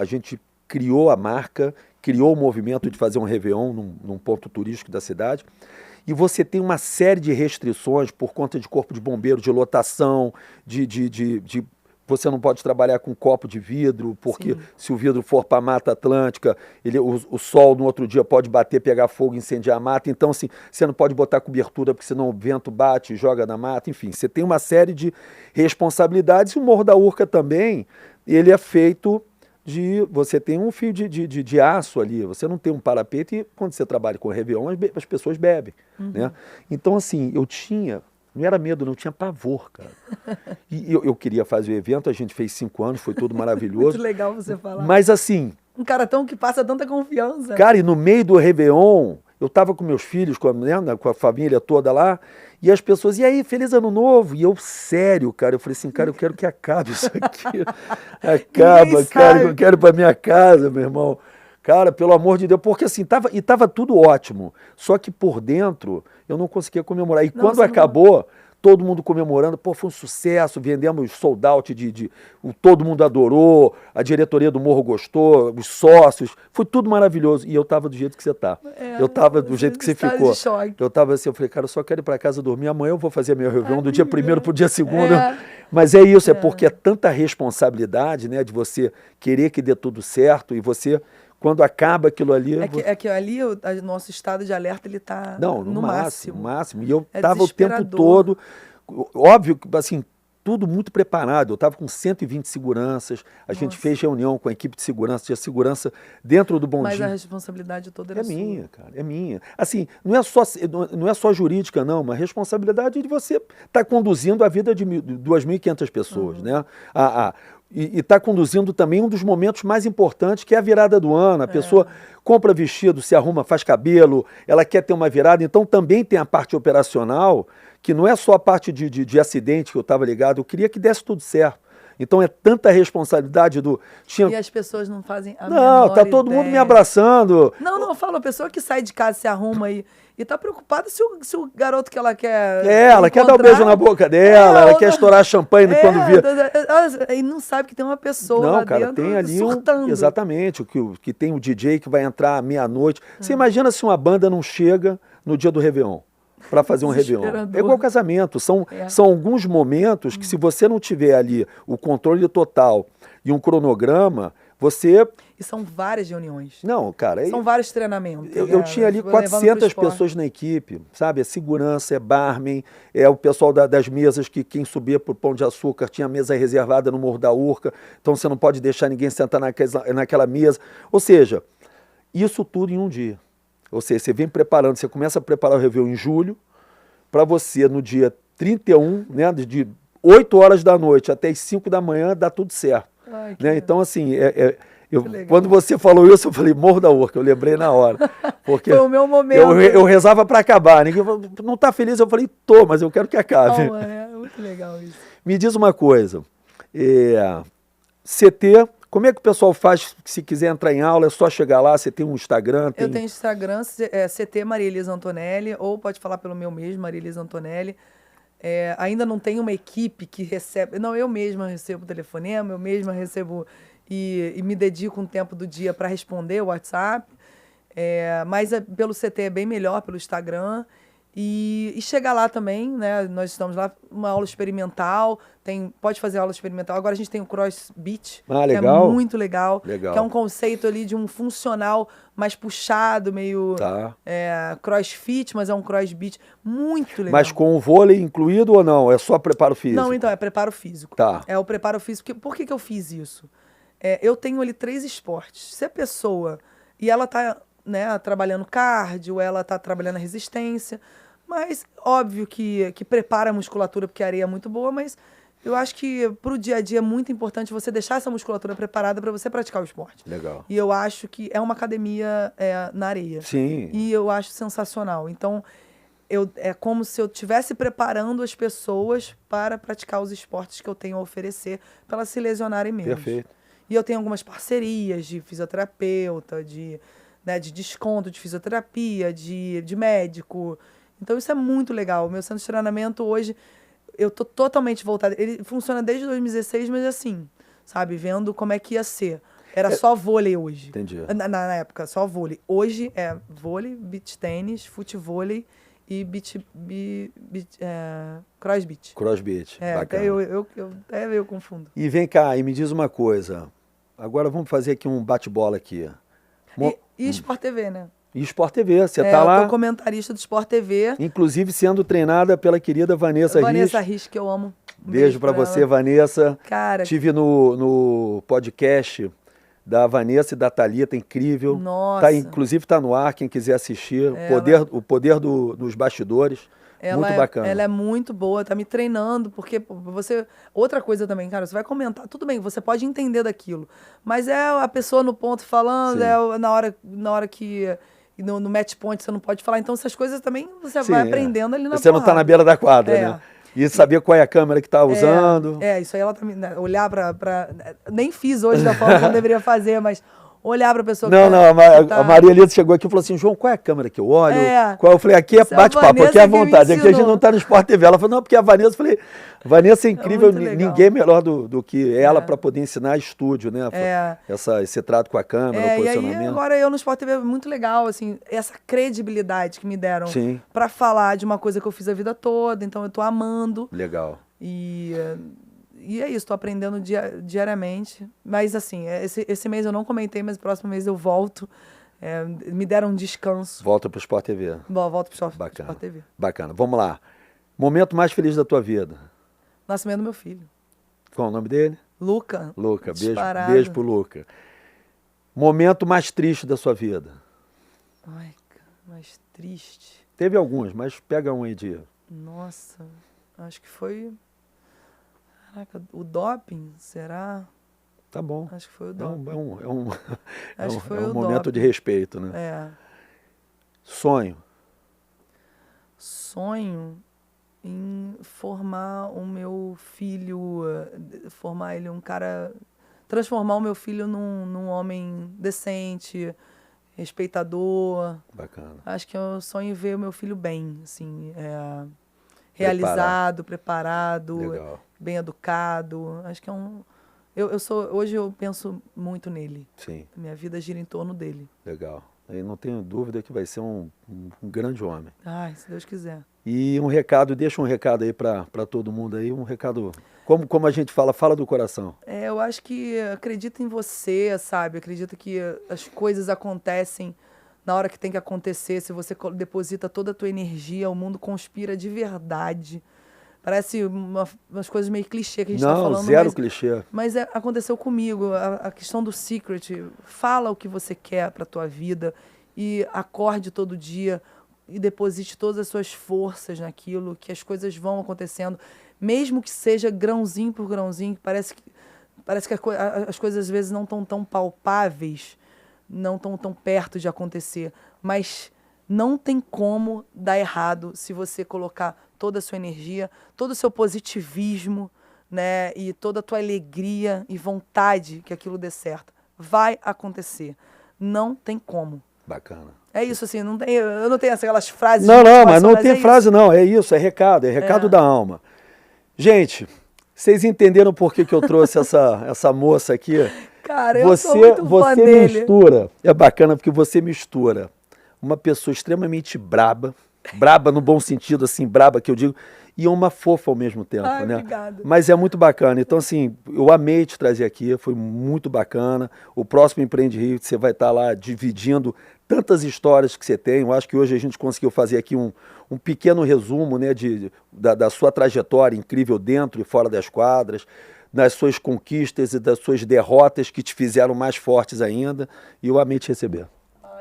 Speaker 1: A gente criou a marca, criou o movimento de fazer um Réveillon num ponto turístico da cidade. E você tem uma série de restrições por conta de corpo de bombeiro, de lotação, você não pode trabalhar com copo de vidro, porque se o vidro for para a Mata Atlântica, o sol no outro dia pode bater, pegar fogo, incendiar a mata. Então, assim, você não pode botar cobertura, porque senão o vento bate e joga na mata. Enfim, você tem uma série de responsabilidades. E o Morro da Urca também, ele é feito você tem um fio de aço ali, você não tem um parapeito, e quando você trabalha com Réveillon, as pessoas bebem, né? Então, assim, não era medo, não, tinha pavor, cara. E eu queria fazer o evento, a gente fez 5 anos, foi tudo maravilhoso.
Speaker 2: Muito legal você falar.
Speaker 1: Mas assim...
Speaker 2: Um cara que passa tanta confiança.
Speaker 1: Cara, e no meio do Réveillon, eu tava com meus filhos, com a família toda lá, e as pessoas, e aí, feliz ano novo? E eu, sério, cara, eu falei assim, cara, eu quero que acabe isso aqui. Acaba, cara, eu quero ir pra minha casa, meu irmão. Cara, pelo amor de Deus, porque assim, tava tudo ótimo, só que por dentro eu não conseguia comemorar. E quando acabou, todo mundo comemorando, pô, foi um sucesso, vendemos sold out, todo mundo adorou, a diretoria do Morro gostou, os sócios, foi tudo maravilhoso. E eu tava do jeito que você tá. Eu tava do jeito que você ficou. Eu tava assim, eu falei, cara, eu só quero ir para casa dormir, amanhã eu vou fazer a minha reunião do dia 1º pro dia 2º. Mas é isso, é porque é tanta responsabilidade, né, de você querer que dê tudo certo e você, quando acaba aquilo ali...
Speaker 2: É que ali o nosso estado de alerta, ele tá no máximo.
Speaker 1: máximo. E eu tava o tempo todo, óbvio, assim, tudo muito preparado. Eu tava com 120 seguranças, a gente fez reunião com a equipe de segurança, tinha segurança dentro do bondinho.
Speaker 2: Mas a responsabilidade toda era sua.
Speaker 1: É minha, cara, é minha. Assim, não é só jurídica, não, mas a responsabilidade de você estar conduzindo a vida de 2.500 pessoas, né? E está conduzindo também um dos momentos mais importantes, que é a virada do ano. A pessoa compra vestido, se arruma, faz cabelo, ela quer ter uma virada. Então também tem a parte operacional, que não é só a parte de acidente que eu estava ligado, eu queria que desse tudo certo. Então é tanta responsabilidade do...
Speaker 2: E as pessoas não fazem a menor
Speaker 1: tá todo mundo me abraçando.
Speaker 2: Não, eu falo, a pessoa que sai de casa, se arruma e tá preocupada se o garoto que ela quer
Speaker 1: ela quer dar um beijo na boca dela, ela quer estourar champanhe quando vê.
Speaker 2: E não sabe que tem uma pessoa lá
Speaker 1: cara,
Speaker 2: dentro
Speaker 1: tem ali
Speaker 2: surtando.
Speaker 1: Exatamente, que tem o DJ que vai entrar à meia-noite. Você imagina se uma banda não chega no dia do Réveillon para fazer um Réveillon. É igual casamento, são alguns momentos que, se você não tiver ali o controle total e um cronograma, você...
Speaker 2: E são várias reuniões.
Speaker 1: Não, cara...
Speaker 2: São vários treinamentos.
Speaker 1: Eu tinha ali 400 pessoas na equipe, sabe? É segurança, é barman, é o pessoal das mesas, que quem subia pro Pão de Açúcar tinha mesa reservada no Morro da Urca, então você não pode deixar ninguém sentar naquela mesa. Ou seja, isso tudo em um dia. Ou seja, você vem preparando, você começa a preparar o Réveillon em julho, para você, no dia 31, né, de 8 horas da noite até as 5 da manhã, dá tudo certo.
Speaker 2: Ai,
Speaker 1: né? Então, assim, quando você falou isso, eu falei, Morro da Urca, eu lembrei na hora. Porque
Speaker 2: foi o meu momento.
Speaker 1: Eu rezava para acabar. Ninguém falou, não está feliz? Eu falei, tô, mas eu quero que acabe.
Speaker 2: É muito legal isso.
Speaker 1: Me diz uma coisa, CT, como é que o pessoal faz se quiser entrar em aula? É só chegar lá, você tem um Instagram?
Speaker 2: Eu tenho Instagram, CT Maria Elisa Antonelli, ou pode falar pelo meu mesmo, Maria Elisa Antonelli. Ainda não tenho uma equipe que recebe... Não, eu mesma recebo telefonema, eu mesma recebo e me dedico um tempo do dia para responder o WhatsApp. Mas pelo CT é bem melhor, pelo Instagram. E chegar lá também, né? Nós estamos lá, uma aula experimental, pode fazer aula experimental. Agora a gente tem o CrossBeat, que é muito legal, que é um conceito ali de um funcional mais puxado, meio crossfit, mas é um crossbeat muito legal.
Speaker 1: Mas com o vôlei incluído ou não? É só preparo físico?
Speaker 2: Não, então, é preparo físico.
Speaker 1: Tá.
Speaker 2: É o preparo físico. Por que eu fiz isso? Eu tenho ali 3 esportes. Se a pessoa... E ela tá, né, trabalhando cardio, ela tá trabalhando a resistência... Mas, óbvio que prepara a musculatura, porque a areia é muito boa, mas eu acho que pro dia a dia é muito importante você deixar essa musculatura preparada para você praticar o esporte.
Speaker 1: Legal.
Speaker 2: E eu acho que é uma academia na areia.
Speaker 1: Sim.
Speaker 2: E eu acho sensacional. Então, é como se eu estivesse preparando as pessoas para praticar os esportes que eu tenho a oferecer, para elas se lesionarem menos.
Speaker 1: Perfeito.
Speaker 2: E eu tenho algumas parcerias de fisioterapeuta, de desconto de fisioterapia, de médico... Então isso é muito legal. O meu centro de treinamento hoje, eu tô totalmente voltada. Ele funciona desde 2016, mas assim, sabe? Vendo como é que ia ser. Era só vôlei hoje.
Speaker 1: Entendi.
Speaker 2: Na época, só vôlei. Hoje é vôlei, beach tênis, futevôlei e crossbeat.
Speaker 1: Crossbeat, bacana.
Speaker 2: Até eu confundo.
Speaker 1: E vem cá, e me diz uma coisa. Agora vamos fazer aqui um bate-bola aqui.
Speaker 2: E Sport TV, né?
Speaker 1: E Sport TV, você tá lá...
Speaker 2: Eu sou comentarista do Sport TV.
Speaker 1: Inclusive sendo treinada pela querida Vanessa Risch.
Speaker 2: Vanessa Risch, que eu amo.
Speaker 1: Beijo pra você, Vanessa.
Speaker 2: Cara...
Speaker 1: Tive no podcast da Vanessa e da Thalita, incrível.
Speaker 2: Nossa.
Speaker 1: Inclusive tá no ar, quem quiser assistir. O poder dos bastidores. Muito bacana.
Speaker 2: Ela é muito boa, tá me treinando, porque você... Outra coisa também, cara, você vai comentar, tudo bem, você pode entender daquilo, mas é a pessoa no ponto falando, na hora que... No match point você não pode falar. Então, essas coisas também você vai aprendendo ali na
Speaker 1: Você não tá na beira da quadra, né? E saber qual é a câmera que tá usando.
Speaker 2: Isso aí ela também... Olhar pra... Nem fiz hoje da forma que eu deveria fazer, mas olhar pra pessoa
Speaker 1: Não,
Speaker 2: que
Speaker 1: não,
Speaker 2: tá...
Speaker 1: a Maria Elisa chegou aqui e falou assim, João, qual é a câmera que eu olho?
Speaker 2: É.
Speaker 1: Eu falei, aqui é
Speaker 2: Isso é a
Speaker 1: bate-papo, aqui é à
Speaker 2: Vanessa que me
Speaker 1: vontade, aqui a gente
Speaker 2: ensinou.
Speaker 1: não tá no Sport TV. Ela falou, não, porque a Vanessa, eu falei, Vanessa é incrível,
Speaker 2: muito legal.
Speaker 1: ninguém melhor do que ela para poder ensinar estúdio, né? Esse trato com a câmera, o posicionamento.
Speaker 2: E aí agora eu no Sport TV é muito legal, assim, essa credibilidade que me deram pra falar de uma coisa que eu fiz a vida toda, então eu tô amando.
Speaker 1: Legal.
Speaker 2: E é isso, tô aprendendo diariamente. Mas assim, esse mês eu não comentei, mas próximo mês eu volto. Me deram um descanso.
Speaker 1: Volta pro Sport TV.
Speaker 2: Volto pro Sport
Speaker 1: Bacana.
Speaker 2: TV.
Speaker 1: Bacana. Vamos lá. Momento mais feliz da tua vida?
Speaker 2: Nascimento do meu filho.
Speaker 1: Qual o nome dele?
Speaker 2: Luca.
Speaker 1: Luca.
Speaker 2: Disparado.
Speaker 1: Beijo pro Luca. Momento mais triste da sua vida?
Speaker 2: Ai, mais triste.
Speaker 1: Teve alguns, mas pega um aí de...
Speaker 2: Nossa, acho que foi... Caraca, o doping, será?
Speaker 1: Tá bom.
Speaker 2: Acho que foi o doping.
Speaker 1: É um momento de respeito, né? Sonho?
Speaker 2: Sonho em formar o meu filho, formar ele um cara... Transformar o meu filho num homem decente, respeitador.
Speaker 1: Bacana.
Speaker 2: Acho que eu sonho em ver o meu filho bem, assim, realizado, preparado,
Speaker 1: legal,
Speaker 2: bem educado. Acho que hoje eu penso muito nele.
Speaker 1: Sim.
Speaker 2: Minha vida gira em torno dele.
Speaker 1: Legal. Eu não tenho dúvida que vai ser um grande homem.
Speaker 2: Ai, se Deus quiser.
Speaker 1: E deixa um recado aí para todo mundo aí, um recado, como a gente fala do coração.
Speaker 2: Eu acho que acredita em você, sabe? Acredita que as coisas acontecem na hora que tem que acontecer. Se você deposita toda a tua energia, o mundo conspira de verdade. Parece umas coisas meio clichê que a gente está falando.
Speaker 1: Não, zero clichê.
Speaker 2: Mas aconteceu comigo. A questão do secret. Fala o que você quer para a tua vida e acorde todo dia e deposite todas as suas forças naquilo, que as coisas vão acontecendo. Mesmo que seja grãozinho por grãozinho, parece que as coisas às vezes não estão tão palpáveis, não estão tão perto de acontecer. Mas não tem como dar errado se você colocar toda a sua energia, todo o seu positivismo, né, e toda a tua alegria e vontade que aquilo dê certo. Vai acontecer. Não tem como.
Speaker 1: Bacana.
Speaker 2: É isso, assim, eu não tenho aquelas frases...
Speaker 1: Não, mas não tem frase não, é isso, é recado da alma. Gente, vocês entenderam por que eu trouxe essa moça aqui?
Speaker 2: Cara, eu sou muito fã dele.
Speaker 1: Mistura, é bacana porque você mistura uma pessoa extremamente braba no bom sentido, assim, braba que eu digo, e uma fofa ao mesmo tempo, né?
Speaker 2: Obrigada.
Speaker 1: Mas é muito bacana. Então, assim, eu amei te trazer aqui, foi muito bacana. O próximo Empreende Rio, você vai estar lá dividindo tantas histórias que você tem. Eu acho que hoje a gente conseguiu fazer aqui um pequeno resumo, né, da sua trajetória incrível dentro e fora das quadras, das suas conquistas e das suas derrotas que te fizeram mais fortes ainda. E eu amei te receber.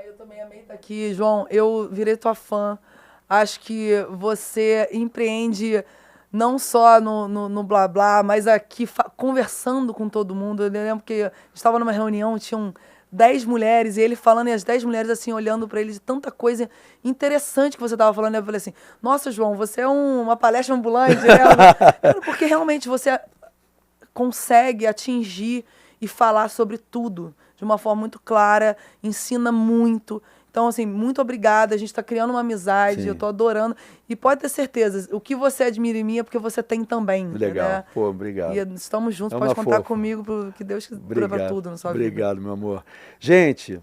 Speaker 2: Eu também amei estar aqui, João. Eu virei tua fã. Acho que você empreende não só no blá blá, mas aqui conversando com todo mundo. Eu lembro que a gente estava numa reunião, tinham 10 mulheres, e ele falando, e as 10 mulheres assim, olhando para ele de tanta coisa interessante que você estava falando. Eu falei assim, nossa, João, você é uma palestra ambulante, né? Porque realmente você consegue atingir e falar sobre tudo de uma forma muito clara, ensina muito. Então, assim, muito obrigada. A gente está criando uma amizade,
Speaker 1: Sim.
Speaker 2: eu estou adorando. E pode ter certeza, o que você admira em mim é porque você tem também.
Speaker 1: Legal.
Speaker 2: Né?
Speaker 1: Pô, obrigado.
Speaker 2: E estamos juntos,
Speaker 1: É
Speaker 2: pode
Speaker 1: uma
Speaker 2: contar
Speaker 1: fofa.
Speaker 2: comigo, que Deus quiser para tudo na sua vida.
Speaker 1: Obrigado, meu amor. Gente,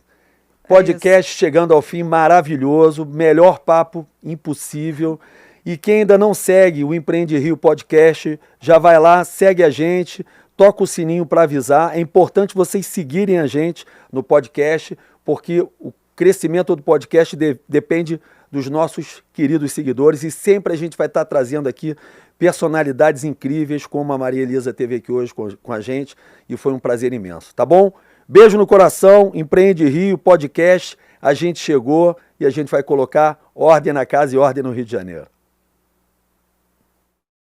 Speaker 1: podcast chegando ao fim, maravilhoso, melhor papo impossível. E quem ainda não segue o Empreende Rio Podcast, já vai lá, segue a gente, toca o sininho para avisar. É importante vocês seguirem a gente no podcast, porque o crescimento do podcast depende dos nossos queridos seguidores e sempre a gente vai estar trazendo aqui personalidades incríveis, como a Maria Elisa teve aqui hoje com a gente, e foi um prazer imenso, tá bom? Beijo no coração, Empreende Rio Podcast, a gente chegou e a gente vai colocar ordem na casa e ordem no Rio de Janeiro.